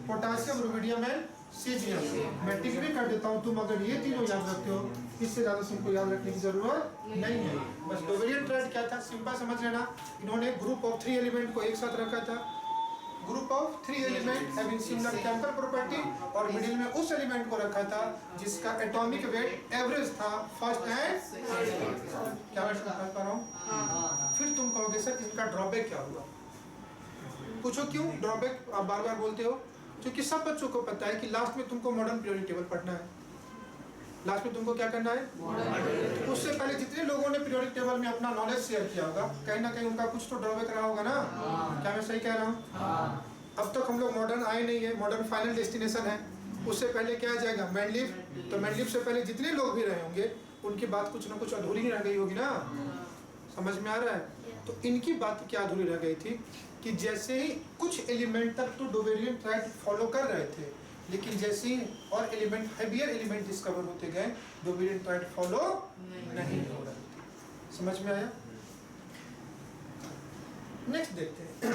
Potassium, rubidium and caesium. मैं टिक भी कर देता हूँ, तुम अगर ये तीनों याद रखते हो इससे ज्यादा तुमको याद रखने की जरूरत नहीं है। बस डोबेरियन ट्राइड क्या था सिंपल समझ लेना। इन्होंने ग्रुप ऑफ 3 एलिमेंट को एक साथ रखा था। Group of 3 element having similar chemical property, और मिडिल में उस एलिमेंट को रखा था जिसका एटॉमिक वेट एवरेज था फर्स्ट एंड क्या मैं समझ पा रहा हूँ। फिर तुम कहोगे सर इसका ड्रॉबैक क्या हुआ। पूछो क्यों ड्रॉबैक आप बार बार बोलते हो। क्योंकि सब बच्चों को पता है कि लास्ट में तुमको मॉडर्न पीरियोडिक टेबल पढ़ना है। लास्ट में तुमको क्या करना है। उससे पहले जितने लोगों ने पीरियोडिक टेबल में अपना नॉलेज शेयर किया होगा कहीं ना कहीं उनका कुछ तो ड्रॉबैक रहा होगा ना। क्या मैं सही कह रहा हूँ। अब तक हम लोग मॉडर्न आए नहीं है, मॉडर्न फाइनल डेस्टिनेशन है। उससे पहले क्या आ जाएगा मैंडलीफ। तो मैंडलीफ से पहले जितने लोग भी रहे होंगे उनकी बात कुछ ना कुछ अधूरी ही रह गई होगी ना। समझ में आ रहा है। तो इनकी बात क्या अधूरी रह गई थी कि जैसे ही कुछ एलिमेंट तक तो डोबेरियन ट्राइड फॉलो कर रहे थे, लेकिन जैसे ही और एलिमेंट हैवियर एलिमेंट डिस्कवर होते गए डोबेरियन ट्राइड फॉलो नहीं हो रहे थे। समझ में आया। नेक्स्ट देखते हैं।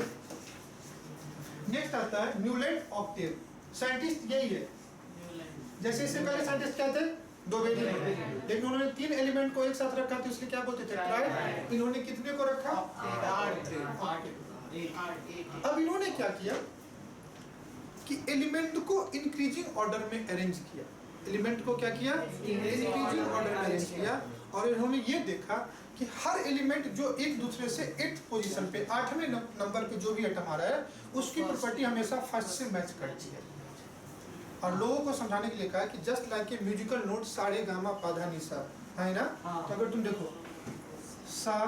नेक्स्ट आता है न्यूलैंड ऑक्टेव। साइंटिस्ट यही है। जैसे इससे पहले साइंटिस्ट क्या थे डोबेरियन, लेकिन उन्होंने 3 एलिमेंट को एक साथ रखा तो इसलिए क्या बोलते थे ट्राइड। इन्होंने कितने को रखा 8। अब इन्होंने क्या किया कि एलिमेंट को इंक्रीजिंग ऑर्डर में अरेंज किया। एलिमेंट को क्या किया इंक्रीजिंग ऑर्डर में अरेंज किया, और इन्होंने ये देखा कि हर एलिमेंट जो एक दूसरे से 8th पोजीशन पे 8वें नंबर पे जो भी एटम आ रहा है उसकी प्रॉपर्टी हमेशा फर्स्ट से मैच करती है। और लोगों को समझाने के लिए कहा कि just like a musical note सा रे गा मा पा धा नि सा है ना। तो अगर तुम देखो सा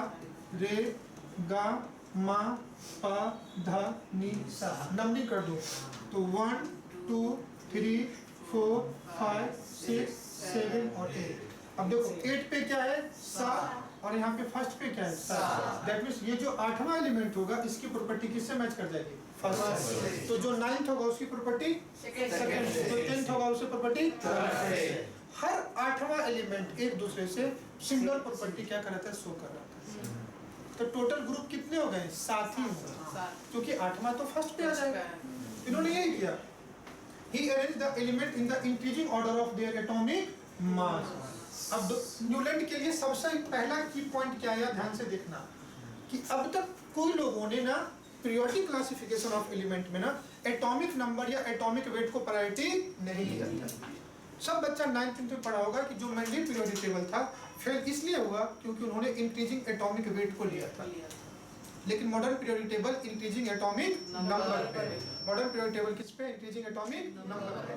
रे गा मा पा धा नि सा नंबरिंग कर दो तो 1 2 3 4 5 6 7 और 8। अब देखो 8 पे क्या है सा, और यहाँ पे फर्स्ट पे क्या है सा। दैट मींस ये जो 8वां एलिमेंट होगा इसकी प्रॉपर्टी किससे मैच कर जाएगी फर्स्ट। तो जो 9th होगा उसकी प्रॉपर्टी सेकंड, जो 10th होगा उसकी प्रॉपर्टी थर्ड। हर 8वां एलिमेंट एक दूसरे से सिमिलर प्रॉपर्टी क्या कर रहा था शो कर रहा था। तो टोटल ग्रुप कितने हो गए 7 ही हो गए, क्योंकि 8वां तो फर्स्ट पे आ जाएगा। इन्होंने यही किया। He arranged the element in the increasing order of their atomic mass. अब न्यूलैंड के लिए सबसे पहला की पॉइंट क्या है ध्यान से देखना कि अब तक कोई लोगों ने ना पीरियोडिक क्लासिफिकेशन ऑफ एलिमेंट में ना एटॉमिक नंबर या एटॉमिक वेट को प्रायोरिटी नहीं दिया था। सब बच्चा 9th में पढ़ा होगा कि जो मेंडल पीरियोडिक टेबल था फेल इसलिए हुआ क्योंकि उन्होंने इंक्रीजिंग एटॉमिक वेट को लिया था। लेकिन modern periodic table increasing atomic number पे, मॉडर्न पीरियोडिक टेबल किस पे इंक्रीजिंग एटॉमिक नंबर पे।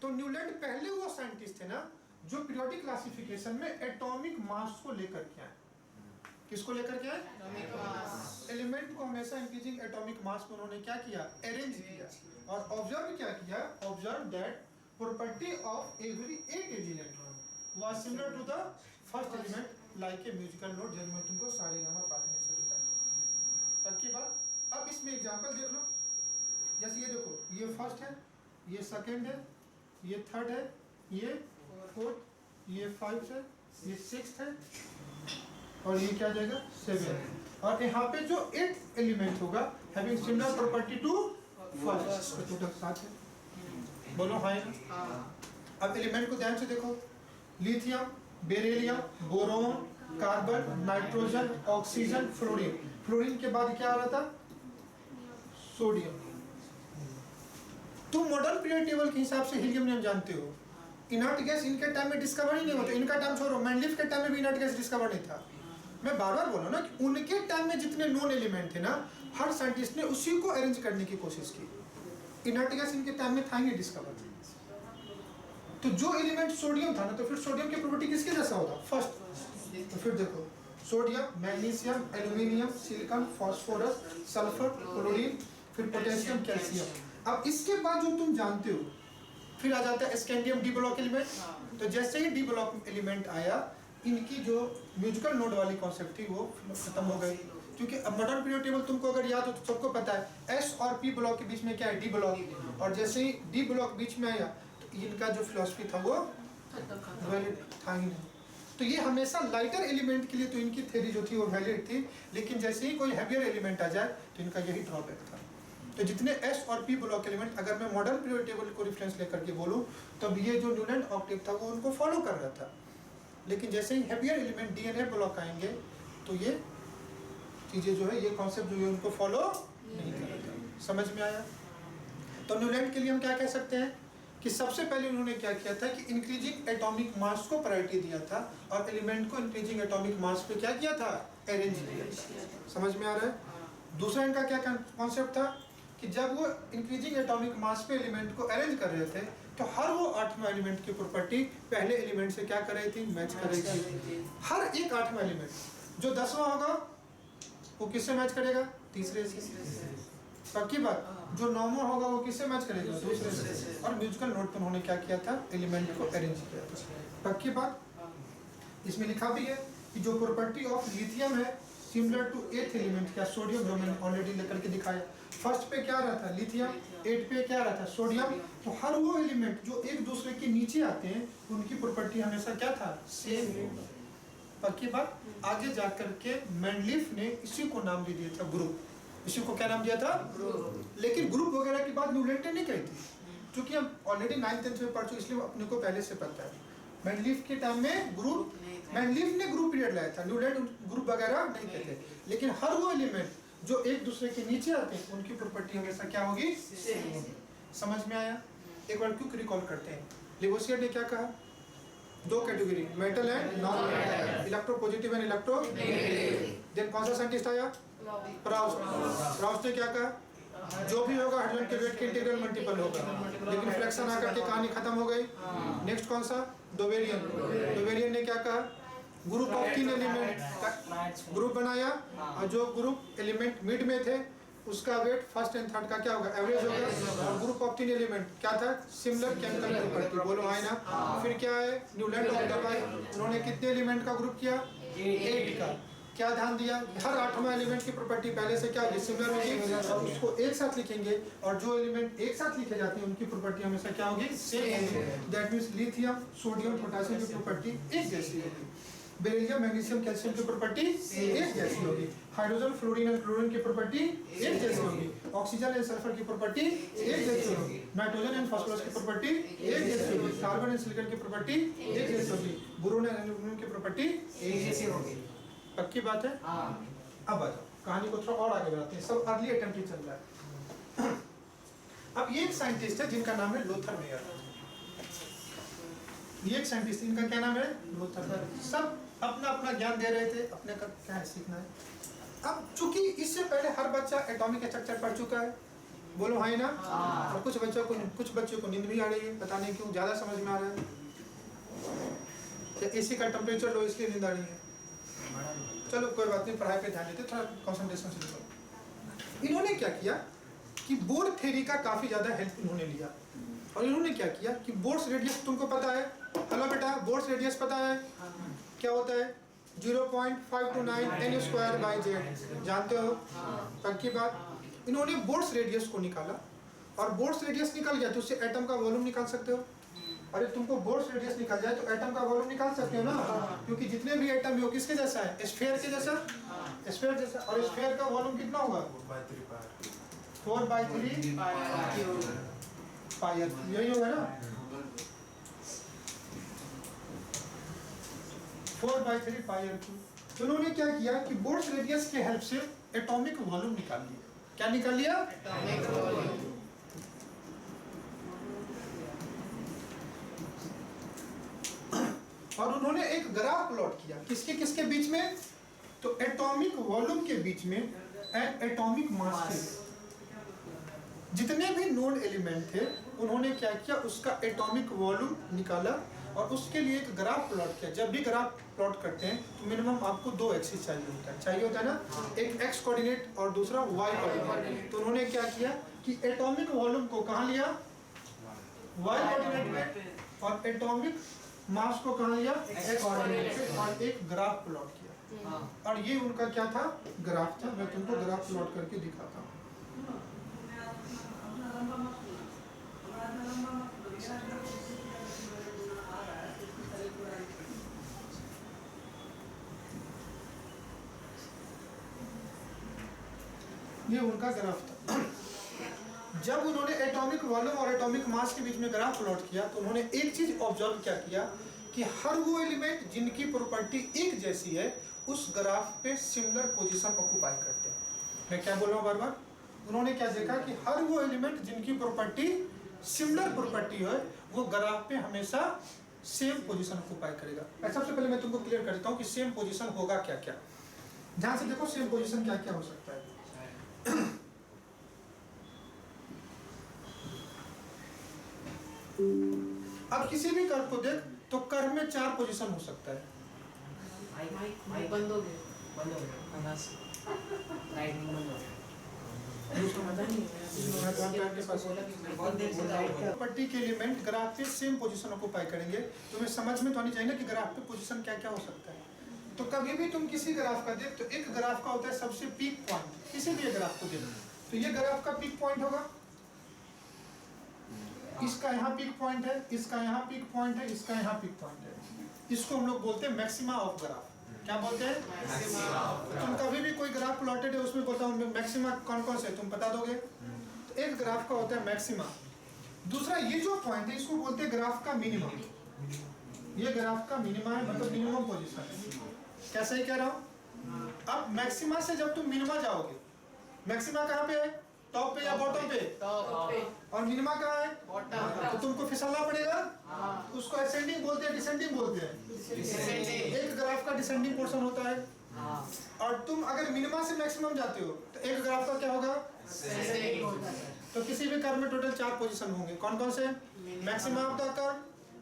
तो न्यूलैंड पहले वो साइंटिस्ट थे ना जो पीरियोडिक क्लासिफिकेशन में एटॉमिक मास को लेकर के आए। किसको लेकर के आए एटॉमिक मास। एलिमेंट को हमेशा इंक्रीजिंग एटॉमिक मास में उन्होंने क्या किया अरेंज किया, और ऑब्जर्व क्या किया observe that property of every 8 element was similar to the first element like a musical note. जब मैं तुमको सारे गामा पाठने से दिखाया तब की बात। अब इसमें एग्जांपल देख लो, जैसे ये देखो ये फर्स्ट है, ये सेकंड है, ये थर्ड है, ये फोर्थ, ये 5 है, ये 6th है, और ये क्या जाएगा 7। और यहाँ पे जो 8th एलिमेंट होगा having similar property to first, तो टोटल 7 है। बोलो हाँ। अब एलिमेंट को ध्यान से देखो, lithium, beryllium, boron, carbon, nitrogen, oxygen, fluorine. Fluorine के बाद क्या आ रहा था सोडियम। तुम मॉडर्न पीरियोडिक टेबल के हिसाब से हीलियम नियम जानते हो। इनर्ट गैस इनके टाइम में डिस्कवर ही नहीं होता। इनका टाइम छोड़ो, मेंडलीफ के टाइम में भी इनर्ट गैस डिस्कवर नहीं था। मैं बार बार बोला ना कि उनके टाइम में जितने नॉन एलिमेंट थे ना हर साइंटिस्ट ने उसी को अरेंज करने की कोशिश की। इनर्ट गैस इनके टाइम में था ही नहीं डिस्कवर। तो जो एलिमेंट सोडियम था ना तो फिर सोडियम की प्रॉपर्टी किसके जैसा होगा फर्स्ट। तो फिर देखो sodium, magnesium, aluminium, silicon, phosphorus, sulphur, chlorine, फिर पोटेशियम, कैल्शियम। अब इसके बाद जो तुम जानते हो, फिर आ जाता है स्कैंडियम डी ब्लॉक एलिमेंट। तो जैसे ही डी ब्लॉक एलिमेंट आया, इनकी जो म्यूजिकल नोड वाली कॉन्सेप्ट थी वो खत्म हो गई, क्योंकि अब मॉडर्न पीरियड टेबल तुमको अगर याद हो तो सबको पता है एस और पी ब्लॉक के बीच में क्या है, डी ब्लॉक। और जैसे ही डी ब्लॉक बीच में आया तो इनका जो फिलॉसफी था वो वैलिड था ही नहीं। तो ये हमेशा लाइटर एलिमेंट के लिए तो इनकी थ्योरी जो थी वो वैलिड थी, लेकिन जैसे ही कोई हैवियर एलिमेंट आ जाए तो इनका यही ड्रॉबैक था। तो जितने एस और पी ब्लॉक एलिमेंट, अगर मैं मॉडर्न पीरियड टेबल को रेफरेंस लेकर के बोलूँ, तब ये जो न्यूलैंड ऑक्टेव था वो उनको फॉलो कर रहा था। लेकिन जैसे ही हैवियर एलिमेंट डीएनए ब्लॉक आएंगे तो ये चीज़ें जो है, ये कॉन्सेप्ट जो है उनको फॉलो नहीं कर रहा था। समझ में आया? तो न्यूलैंड के लिए हम क्या कह सकते हैं कि सबसे पहले उन्होंने क्या किया था कि इंक्रीजिंग एटॉमिक मास को प्रायोरिटी दिया था और एलिमेंट को इंक्रीजिंग एटॉमिक मास पे क्या किया था, अरेंज किया था। समझ में आ रहा है? दूसरा इनका क्या कॉन्सेप्ट था कि जब वो इंक्रीजिंग एटॉमिक मास पे एलिमेंट को अरेंज कर रहे थे तो हर वो 8वां एलिमेंट की प्रॉपर्टी पहले एलिमेंट से क्या कर रही थी, मैच कर रही थी। हर एक 8वां एलिमेंट जो 10वां होगा वो किससे मैच करेगा, तीसरे से। पक्की बात। जो 9वां होगा वो किससे मैच करेगा, दूसरे से। और म्यूजिकल नोट पर उन्होंने क्या किया था, एलिमेंट को अरेंज किया था। पक्की बात। इसमें लिखा भी है कि जो प्रॉपर्टी ऑफ लिथियम है सिमिलर टू 8th एलिमेंट, क्या सोडियम, जो मैंने ऑलरेडी लेकर के दिखाया। फर्स्ट पे क्या रहा था, लिथियम, 8 पे क्या रहा था, सोडियम। तो हर वो एलिमेंट जो एक दूसरे के नीचे आते हैं उनकी प्रॉपर्टी हमेशा क्या था, सेम। पक्की बात। आगे जाकर के मेंडलीफ ने इसी को नाम दे दिया था ग्रुप। इसी को क्या नाम दिया था, ग्रुप। लेकिन ग्रुप वगैरह की बात न्यूलैंड ने नहीं कही थी, क्योंकि हम ऑलरेडी 9th-10th में पढ़ चुके, इसलिए अपने को पहले से पता है। मेंडलीफ के टाइम में ग्रुप, मेंडलीफ ने ग्रुप पीरियड लाया था, न्यूलैंड ग्रुप वगैरह नहीं कहते। लेकिन हर वो एलिमेंट जो एक दूसरे के नीचे आते हैं उनकी प्रॉपर्टी हमेशा क्या होगी, सेम। समझ में आया? एक बार क्विक रिकॉल करते हैं। लिवोसियर ने क्या कहा, दो category, metal and non metal, electro positive and electro negative. Then कौन सा साइंटिस्ट आया, प्राउस्ट। प्राउस्ट ने क्या कहा, जो भी होगा हाइड्रोजन के वेट के इंटीग्रल मल्टीपल होगा। लेकिन फ्रैक्शन आकर के कहानी खत्म हो गई। नेक्स्ट कौन सा, डोवेरियन। डोवेरियन ने क्या कहा, ग्रुप ऑफ 3 एलिमेंट का ग्रुप बनाया और जो ग्रुप एलिमेंट मिड में थे उसका वेट फर्स्ट एंड थर्ड का क्या होगा, एवरेज होगा। और ग्रुप ऑफ 3 एलिमेंट क्या था, सिमिलर केमिकल प्रॉपर्टी। बोलो है ना? फिर क्या है, न्यूलैंड ऑफ दबाई, उन्होंने कितने एलिमेंट का ग्रुप किया, 8 का। क्या ध्यान दिया, हर 8वां एलिमेंट की प्रॉपर्टी पहले से क्या होगी, सिमिलर होगी, और उसको एक साथ लिखेंगे। और जो एलिमेंट एक साथ लिखे जाते हैं उनकी प्रॉपर्टी हमेशा क्या होगी, सेम होगी। That means lithium, sodium, potassium की प्रॉपर्टी एक जैसी होगी। बेरिलियम, मैग्नीशियम, कैल्शियम की प्रॉपर्टी एक जैसी होगी। हाइड्रोजन, फ्लोरीन एंड क्लोरीन की प्रॉपर्टी एक जैसी होगी। ऑक्सीजन एंड सल्फर की प्रॉपर्टी एक जैसी होगी। नाइट्रोजन एंड फास्फोरस की प्रॉपर्टी एक जैसी होगी। कार्बन एंड सिलिकॉन की प्रॉपर्टी एक जैसी होगी। बोरोन एंड एल्यूमिनियम की प्रॉपर्टी एक जैसी होगी। पक्की बात है? अब आ जाओ, कहानी को थोड़ा और आगे बढ़ाते हैं। सब अर्ली अटेम्प्ट ही चल रहा है। अब ये एक साइंटिस्ट है जिनका नाम है लोथर मेयर। ये एक साइंटिस्ट, इनका क्या नाम है, लोथर मेयर। सब अपना अपना ज्ञान दे रहे थे, अपने का क्या है, सीखना है। अब चूंकि इससे पहले हर बच्चा एटॉमिक स्ट्रक्चर पढ़ चुका है, बोलो है ना? और कुछ बच्चों को नींद भी आ रही है, पता नहीं क्यों, ज्यादा समझ में आ रहा है क्या एसी का टेम्परेचर लो इसलिए नींद आ रही है। चलो कोई बात नहीं, पढ़ाई पे ध्यान देते, थोड़ा कंसंट्रेशन से देखो। इन्होंने क्या किया कि बोर थ्योरी का काफी ज्यादा हेल्प इन्होंने लिया। और इन्होंने क्या किया कि बोर्स रेडियस तुमको पता है, हेलो बेटा, बोर्स रेडियस पता है क्या होता है, 0.529 n²/z, जानते हो? पक्की बात। इन्होंने बोर्स रेडियस को निकाला, और बोर्स रेडियस निकल गया तो उससे एटम का वॉल्यूम निकाल सकते हो। अरे तुमको बोर्स रेडियस निकल जाए तो एटम का वॉल्यूम निकाल सकते हो ना, क्योंकि जितने भी एटम है वो किसके जैसा है, स्फीयर के जैसा, स्फीयर जैसा। और स्फीयर का वॉल्यूम कितना होगा, 4/3 पाई, यही होगा ना, 4/3 पाई r²। तो उन्होंने क्या किया कि बोर्स रेडियस के हेल्प से एटॉमिक वॉल्यूम निकाल लिया। क्या निकाल लिया, एटॉमिक वॉल्यूम। और उन्होंने एक ग्राफ प्लॉट किया, किसके किसके बीच में, तो एटॉमिक वॉल्यूम के बीच में एंड एटॉमिक मास के। जितने भी नोन एलिमेंट थे उन्होंने क्या किया, उसका एटॉमिक वॉल्यूम निकाला और उसके लिए एक ग्राफ प्लॉट किया। जब भी ग्राफ प्लॉट करते हैं तो मिनिमम आपको 2 एक्सिस चाहिए होता है ना, एक एक्स कोऑर्डिनेट और दूसरा वाई कोऑर्डिनेट। तो उन्होंने क्या किया कि कि एटॉमिक वॉल्यूम को कहाँ लिया, वाई कोऑर्डिनेट में, और एटॉमिक मास को कहाँ लिया, एक्स कोऑर्डिनेट पे, और एक ग्राफ प्लॉट किया। और ये उनका क्या था, ग्राफ था। मैं तुमको ग्राफ प्लॉट करके दिखाता हूँ। ये उनका ग्राफ था। जब उन्होंने एटॉमिक वॉल्यूम और एटॉमिक मास के बीच में ग्राफ प्लॉट किया तो उन्होंने एक चीज ऑब्जर्व क्या किया कि हर वो एलिमेंट जिनकी प्रॉपर्टी एक जैसी है उस ग्राफ पे सिमिलर पोजीशन ऑक्युपाई करते हैं। मैं क्या बोल रहा हूँ बार बार, उन्होंने क्या देखा कि हर वो एलिमेंट जिनकी प्रॉपर्टी सिमिलर प्रॉपर्टी है वो ग्राफ पे हमेशा सेम पोजीशन ऑक्युपाई करेगा। सबसे पहले मैं तुमको क्लियर कर देता हूँ कि सेम पोजीशन होगा क्या क्या। ध्यान से देखो सेम पोजीशन क्या क्या हो सकता है। अब किसी भी कर्व को देख तो कर्व में 4 पोजीशन हो सकता है। बंद हो गया प्रॉपर्टी के एलिमेंट ग्राफ पे सेम पोजीशन ऑक्युपाई करेंगे। तुम्हें समझ में तो आनी चाहिए ना कि ग्राफ पे पोजीशन क्या क्या हो सकता है। तो कभी भी तुम किसी ग्राफ का देख तो एक ग्राफ का होता है सबसे पीक पॉइंट, किसी भी ग्राफ को देख तो ये ग्राफ का पीक पॉइंट होगा, इसका यहाँ पीक पॉइंट है, इसका यहाँ पीक पॉइंट है, इसका यहाँ पीक पॉइंट है। इसको हम लोग बोलते हैं मैक्सिमा ऑफ ग्राफ। क्या बोलते हैं, तुम कभी भी कोई ग्राफ प्लॉटेड है उसमें बोलता हूँ मैक्सिमा कौन कौन से तुम बता दोगे। तो एक ग्राफ का होता है मैक्सिमा। दूसरा ये जो पॉइंट है इसको बोलते हैं ग्राफ का मिनिमम। ये ग्राफ का मिनिमा है, मतलब मिनिमम पोजीशन है। कैसे ही कह रहा हूँ। अब मैक्सिमा से जब तुम मिनिमा जाओगे, मैक्सिमा कहाँ पे है, टॉप पे या बॉटम पे, और मिनिमा कहाँ है, तो तुमको फिसलना पड़ेगा। उसको असेंडिंग बोलते हैं, डिसेंडिंग बोलते हैं। एक ग्राफ का डिसेंडिंग पोर्शन होता है, और तुम अगर मिनिमा से मैक्सिमम जाते हो तो एक ग्राफ का क्या होगा, तो किसी भी कर्व में टोटल 4 पोजीशन होंगे। कौन कौन से, maxima of the curve,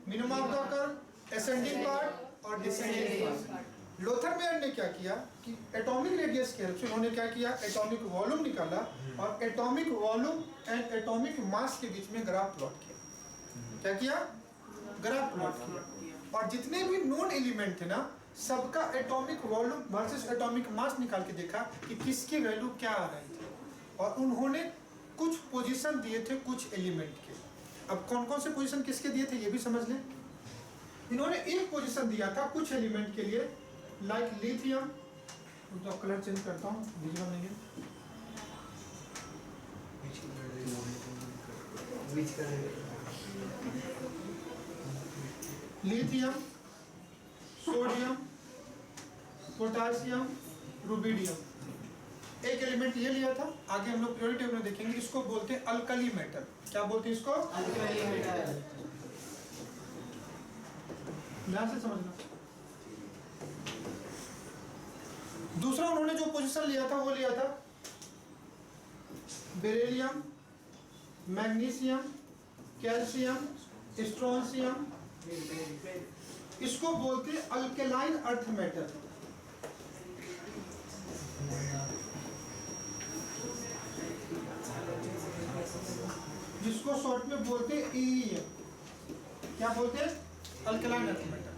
minima of the curve, ascending part और डिसेंडिंग पार्ट। लोथरमेयर ने क्या किया कि एटॉमिक रेडियस के हेल्प से उन्होंने क्या किया, एटॉमिक वॉल्यूम निकाला और atomic volume and atomic mass के बीच में ग्राफ प्लॉट किया। क्या किया, ग्राफ प्लॉट किया। और जितने भी नोन एलिमेंट थे ना सबका atomic volume versus atomic mass निकाल के देखा कि किसकी वैल्यू क्या आ रही थी, और उन्होंने कुछ पोजीशन दिए थे कुछ एलिमेंट के। अब कौन कौन से पोजीशन किसके दिए थे ये भी समझ लें। इन्होंने एक पोजीशन दिया था कुछ एलिमेंट के लिए, लाइक लिथियम। तो कलर चेंज करता हूँ, विजुअल नहीं है। Lithium, sodium, potassium, rubidium. एक एलिमेंट ये लिया था। आगे हम लोग पीरियोडिक टेबल में देखेंगे, इसको बोलते हैं अल्कली मेटल। क्या बोलते हैं इसको, अल्कली मेटल। ध्यान से समझना। दूसरा उन्होंने जो पोजीशन लिया था वो लिया था बेरिलियम, मैग्नीशियम, कैल्शियम, स्ट्रोंशियम। इसको बोलते हैं अल्केलाइन अर्थ मेटल। जिसको शॉर्ट में बोलते हैं EEM। क्या बोलते हैं, अल्केलाइन अर्थ मेटल।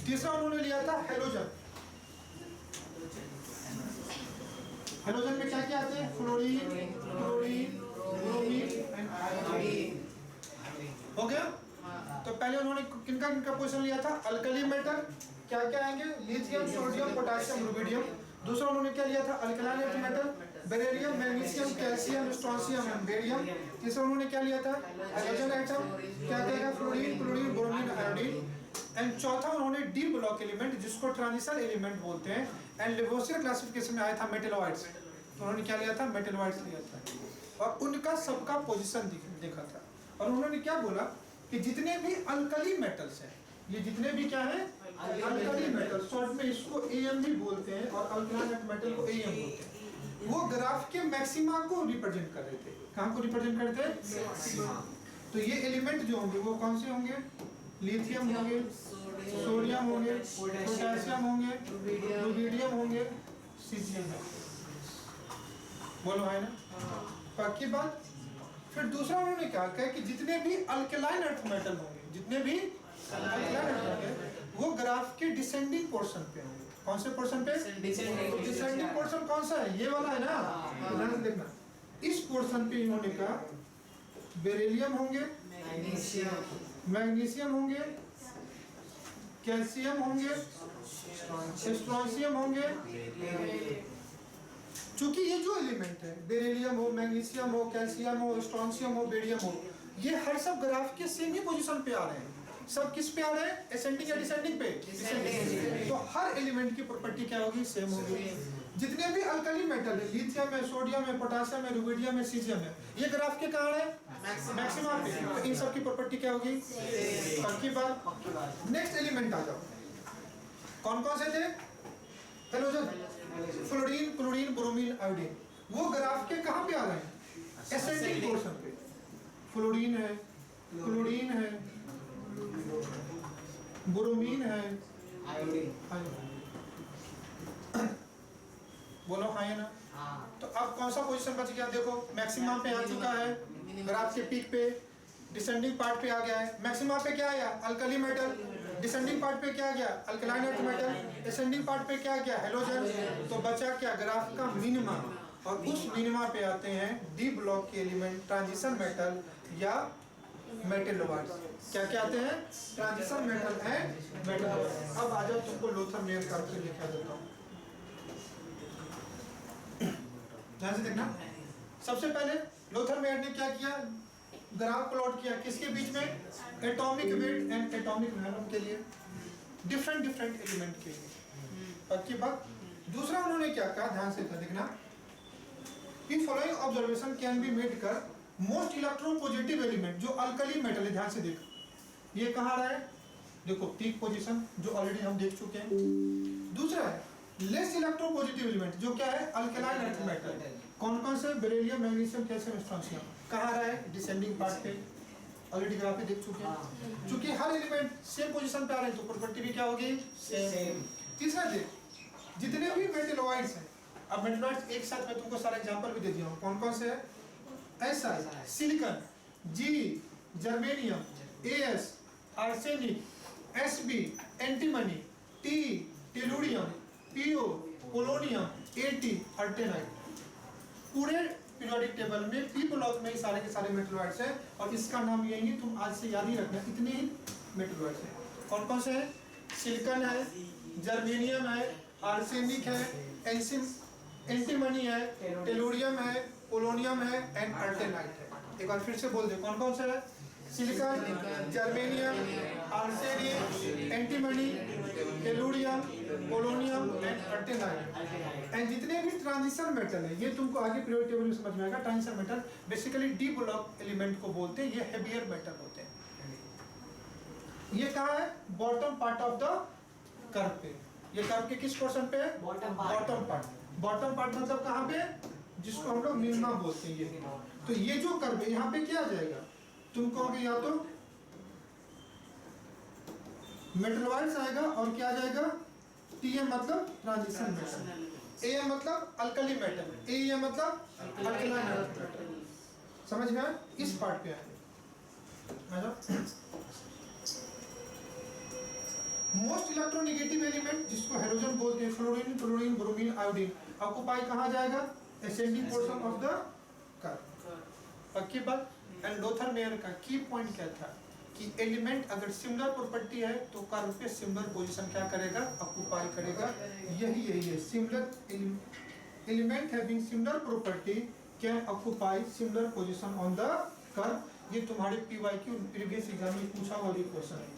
तीसरा उन्होंने लिया था हेलोजन। हेलोजन में क्या क्या आते हैं, fluorine, chlorine, bromine and iodine. हो गया। तो पहले उन्होंने किनका किनका पोजीशन लिया था, अल्कली मेटल। क्या क्या आएंगे, लिथियम, सोडियम, पोटेशियम, रुबिडियम। दूसरा उन्होंने क्या लिया था, alkaline earth metal, beryllium, magnesium, calcium, strontium and barium. तीसरा उन्होंने क्या लिया था, हाइड्रोजन एटम। क्या क्या, fluorine, chlorine, bromine, iodine. And चौथा उन्होंने डी ब्लॉक एलिमेंट जिसको ट्रांजिशन एलिमेंट बोलते हैं एंड लेवोसियर क्लासिफिकेशन में आया था मेटलॉइड्स। तो उन्होंने क्या लिया था, मेटलॉइड्स लिया था। और उनका सबका पोजीशन देखा था। और उन्होंने क्या बोला कि जितने भी अल्कली मेटल्स हैं, ये जितने भी क्या है, अल्कली मेटल, शॉर्ट में इसको AM भी बोलते हैं और अल्कलाइन मेटल को AM बोलते हैं, वो ग्राफ के मैक्सिमा को रिप्रेजेंट कर रहे थे। कहाँ को रिप्रेजेंट करते हैं, तो ये एलिमेंट जो होंगे वो कौन से होंगे, लिथियम होंगे, सोडियम होंगे, पोटेशियम होंगे, रुबिडियम होंगे, सीजियम। बोलो है ना। पक्की बात। फिर दूसरा उन्होंने क्या कहा कि जितने भी अल्कलाइन अर्थ मेटल होंगे, जितने भी अल्कलाइन अर्थ होंगे वो ग्राफ के डिसेंडिंग पोर्शन पे होंगे। कौन से पोर्शन पे? डिसेंडिंग पोर्शन कौन सा है? ये वाला है ना, ध्यान से देखना। इस पोर्शन पे इन्होंने कहा बेरिलियम होंगे, मैग्नीशियम होंगे, कैल्शियम होंगे, स्ट्रोंशियम होंगे। क्योंकि ये जो एलिमेंट है, बेरिलियम हो, मैग्नीशियम हो, कैल्शियम हो, स्ट्रोंशियम हो, बेरियम हो, ये हर सब ग्राफ के सेम ही पोजीशन पे आ रहे हैं। सब किस पे आ रहे हैं? असेंडिंग या डिसेंडिंग पे? डिसेंडिंग। तो हर एलिमेंट की प्रॉपर्टी क्या होगी? सेम होगी। जितने भी अल्कली मेटल है, लिथियम है, सोडियम है, पोटेशियम है, रुबिडियम है, सीजियम है, ये ग्राफ के कहाँ है? मैक्सिमा पे। तो इन सब की प्रॉपर्टी क्या होगी? पक्की बात। नेक्स्ट एलिमेंट आ जाओ, कौन कौन से थे? Halogen, fluorine, chlorine, bromine, iodine. वो ग्राफ के कहाँ पे आ रहे हैं? एसेंडिंग पोर्शन पे। फ्लोरीन है, क्लोरीन है, ब्रोमीन है, आयोडीन। बोलो हाँ है ना? तो अब कौन सा पोजीशन बच गया? देखो मैक्सिमम पे आ चुका है, ग्राफ के पीक पे, डिसेंडिंग पार्ट पे आ गया है। मैक्सिमम पे क्या आया? Alkali metal. डिसेंडिंग पार्ट पे क्या गया? Alkaline earth metal. Ascending part पे क्या गया? हेलोजन। तो बचा क्या? ग्राफ का मिनिमा। और उस मिनिमा पे आते हैं डी ब्लॉक के एलिमेंट, ट्रांजिशन मेटल या मेटलोइड्स। क्या क्या आते हैं? Transition metal and metalloids. अब आ जाओ, तुमको लोथर मेयर का लिखा देता हूँ, ध्यान से देखना। सबसे पहले लोथर मेयर ने क्या किया? ग्राफ प्लॉट किया किसके बीच में? Atomic weight and atomic volume के लिए, डिफरेंट एलिमेंट के लिए। पक्की बात। दूसरा उन्होंने क्या कहा? ध्यान से देखना। In following observation can be made कर मोस्ट इलेक्ट्रोपॉजिटिव एलिमेंट, जो अल्कली मेटल है, ध्यान से देखो ये कहाँ रहा है? देखो पीक पोजीशन, जो ऑलरेडी हम देख चुके हैं। दूसरा है लेस इलेक्ट्रोपॉजिटिव एलिमेंट, जो क्या है? Alkaline earth metal. कौन कौन से? Beryllium, magnesium, calcium, strontium. कहाँ रहा है? डिसेंडिंग पार्ट पे। ऑलरेडी ग्राफ पे देख चुके हैं। क्योंकि हर एलिमेंट सेम पोजीशन पे आ रहे हैं, तो प्रॉपर्टी भी क्या होगी? सेम। तीसरा देख, जितने भी मेटलोइड्स हैं, अब मेटलोइड्स एक साथ में तुमको सारे एग्जांपल भी दे दिया हूं। कौन कौन से है? ऐसा silicon, G, germanium, AS, arsenic, SB, antimony, T, tellurium, PO, polonium, AT, astatine. पूरे पीरियोडिक टेबल में पी ब्लॉक में सारे के सारे मेटलोइड्स हैं, और इसका नाम यही तुम आज से याद ही रखना, इतने ही मेटलोइड्स हैं। कौन कौन से हैं? सिलिकॉन है, जर्मेनियम है, आर्सेनिक है, एंटीमनी है, टेलुरियम है, पोलोनियम है एंड अर्टेनाइट है। एक बार फिर से बोल दे, कौन कौन सा है? Silicon, germanium, arsenic, antimony, tellurium, polonium and astatine. And जितने भी ट्रांजिशन मेटल है, ये तुमको आगे पीरियोडिक टेबल में समझ में आएगा। Transition metal basically D block element को बोलते हैं, ये हेवियर मेटल होते हैं। ये कहाँ है? Bottom part of the curve पे। ये कर्व के किस पोर्शन पे है? Bottom part. बॉटम पार्ट मतलब कहाँ पे? जिसको हम लोग मिनिमा बोलते हैं ये। तो ये जो कर्व है, यहाँ पे क्या आ जाएगा? तुम कहोगे या तो मेटलोइड्स आएगा, और क्या आ जाएगा? टीएम मतलब ट्रांजिशन मेटल, एएम मतलब अल्कली मेटल, एएम मतलब अल्कलाइन अर्थ मेटल। समझ में आया? इस पार्ट पे आएगा। मोस्ट इलेक्ट्रोनेगेटिव एलिमेंट, जिसको हेलोजन बोलते हैं, fluorine, chlorine, bromine, iodine, occupy कहाँ जाएगा? Ascending portion of the curve. पक्की बात। एंड लोथर मेयर का की पॉइंट क्या था? कि एलिमेंट अगर सिमिलर प्रॉपर्टी है तो कर्व पे सिमिलर पोजीशन क्या करेगा? ऑक्युपाई करेगा। यही है similar element having similar property can occupy similar position on the curve. ये तुम्हारे पीवाईक्यू प्रीवियस एग्जाम में पूछा हुआ क्वेश्चन है।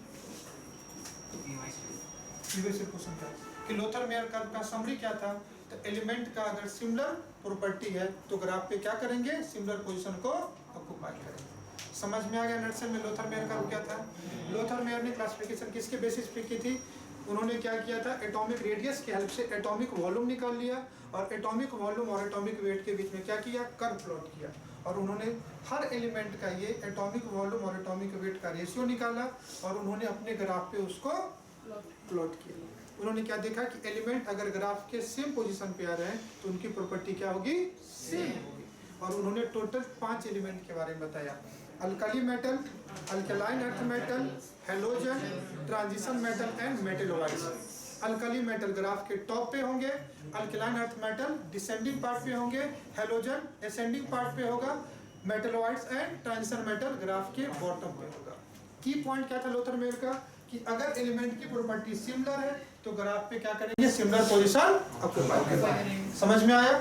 प्रीवियस क्वेश्चन था कि लोथर मेयर कर्व का समरी क्या था? तो एलिमेंट का अगर सिमिलर प्रॉपर्टी है तो ग्राफ पे क्या करेंगे? सिमिलर पोजीशन को ऑक्युपाई करेंगे। समझ में आ गया नटसेल में लोथर मेयर कर्व क्या था? लोथर मेयर ने क्लासिफिकेशन किसके बेसिस पे की थी? उन्होंने क्या किया था? एटॉमिक रेडियस की हेल्प से एटॉमिक वॉल्यूम निकाल लिया, और एटॉमिक वॉल्यूम और एटॉमिक वेट के बीच में क्या किया? कर्व प्लॉट किया, और उन्होंने हर एलिमेंट का ये एटॉमिक वॉल्यूम और एटॉमिक वेट का रेशियो निकाला, और उन्होंने अपने ग्राफ पे उसको प्लॉट किया। उन्होंने क्या देखा कि एलिमेंट अगर ग्राफ के सेम पोजीशन पे आ रहे हैं तो उनकी प्रॉपर्टी क्या होगी? सेम होगी। और उन्होंने टोटल 5 एलिमेंट के बारे में बताया। Alkali metal, alkaline earth metal, halogen, transition metal and metalloids. Alkali metal graph के टॉप पे होंगे, alkaline earth metal descending part पे होंगे, हेलोजन असेंडिंग पार्ट पे होगा, metalloids and transition metal graph के बॉटम पे होगा। की पॉइंट क्या था लोथर मेयर का कि अगर एलिमेंट की प्रॉपर्टी सिमिलर है तो ग्राफ पे क्या करेंगे, सिमिलर पोजीशन ऑक्यूपाई करेंगे। समझ में आया?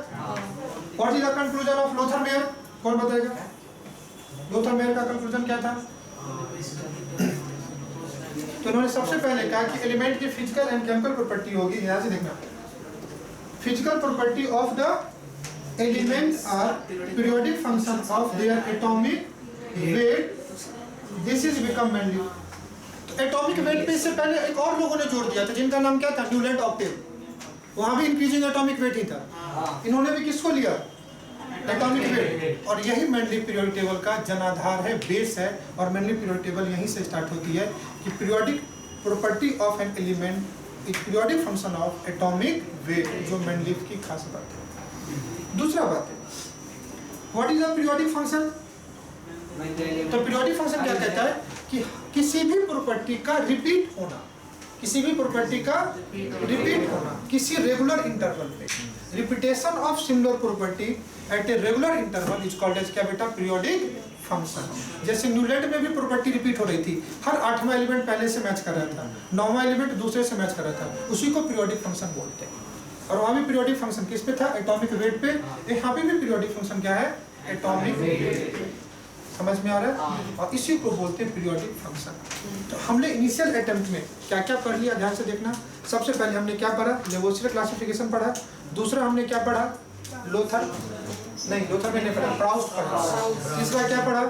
What is the conclusion of Lothar Meyer? कौन बताएगा? लोथर मेयर का कंक्लूजन क्या था? तो उन्होंने सबसे पहले कहा कि एलिमेंट की फिजिकल एंड केमिकल प्रॉपर्टी होगी, यहां से देखना, physical property of the element are periodic function of their atomic weight, this is become mainly. तो एटॉमिक वेट पे इससे पहले एक और लोगों ने जोड़ दिया था जिनका नाम क्या था, न्यूलैंड ऑक्टेव। वहां भी इंक्रीजिंग एटॉमिक वेट ही था, इन्होंने भी किसको लिया, एटॉमिक वेट। और यही मेनली पीरियोडिक टेबल का जनाधार है, बेस है। और मेनली पीरियोडिक टेबल यहीं से स्टार्ट होती है कि periodic property of an element is periodic function of atomic weight, जो मेनली की खास बात है। दूसरा बात है, what is a periodic function? तो पीरियोडिक फंक्शन क्या कहता है कि किसी भी प्रॉपर्टी का रिपीट होना, किसी भी प्रॉपर्टी का रिपीट होना किसी रेगुलर इंटरवल पे, repetition of similar property at a regular interval is called as क्या बेटा, पीरियोडिक फंक्शन। जैसे न्यूलैंड में भी प्रॉपर्टी रिपीट हो रही थी, हर 8वां एलिमेंट पहले से मैच कर रहा था, 9वां एलिमेंट दूसरे से मैच कर रहा था, उसी को पीरियोडिक फंक्शन बोलते हैं। और वहाँ भी पीरियोडिक फंक्शन किस पे था, एटॉमिक वेट पे। यहाँ पे भी पीरियोडिक फंक्शन क्या है, एटॉमिक वेट। समझ में आ रहा है? और इसी को बोलते हैं पीरियोडिक फंक्शन। तो हमने इनिशियल अटेम्प्ट में क्या क्या पढ़ लिया, ध्यान से देखना। सबसे पहले हमने क्या पढ़ा, लेवोसियर क्लासिफिकेशन पढ़ा। दूसरा हमने क्या पढ़ा, लोथर में नहीं पढ़ा, प्राउस्ट पढ़ा। तीसरा क्या पढ़ा,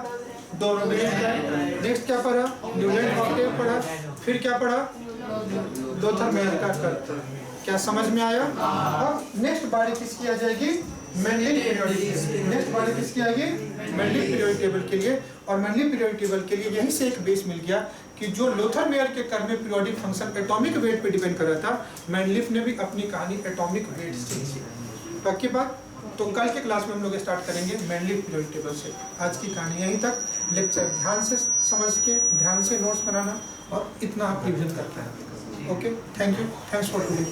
डोनोवेलेंट। नेक्स्ट क्या पढ़ा, न्यूलैंड ऑक्टेव पढ़ा। फिर क्या पढ़ा, लोथर मेयर का कर्व। क्या समझ में आया? अब नेक्स्ट बारी किसकी आ जाएगी, मेनली पीरियोडिक। नेक्स्ट बारी किसकी आएगी, मेनली पीरियोडिक टेबल के लिए। और मेनली पीरियोडिक टेबल के लिए यहीं से एक बेस मिल गया कि जो लोथर मेयर के कर्व में पीरियोडिक फंक्शन एटॉमिक वेट पे डिपेंड कर रहा था, मैनलिफ ने भी अपनी कहानी एटॉमिक वेट से की। पक्की बात? तो कल के क्लास में हम लोग स्टार्ट करेंगे मेनली पीरियोडिक टेबल से। आज की कहानी यहीं तक। लेक्चर ध्यान से समझ के ध्यान से नोट्स बनाना और इतना आप रिविजन करते हैं। Okay, thank you, thanks for today.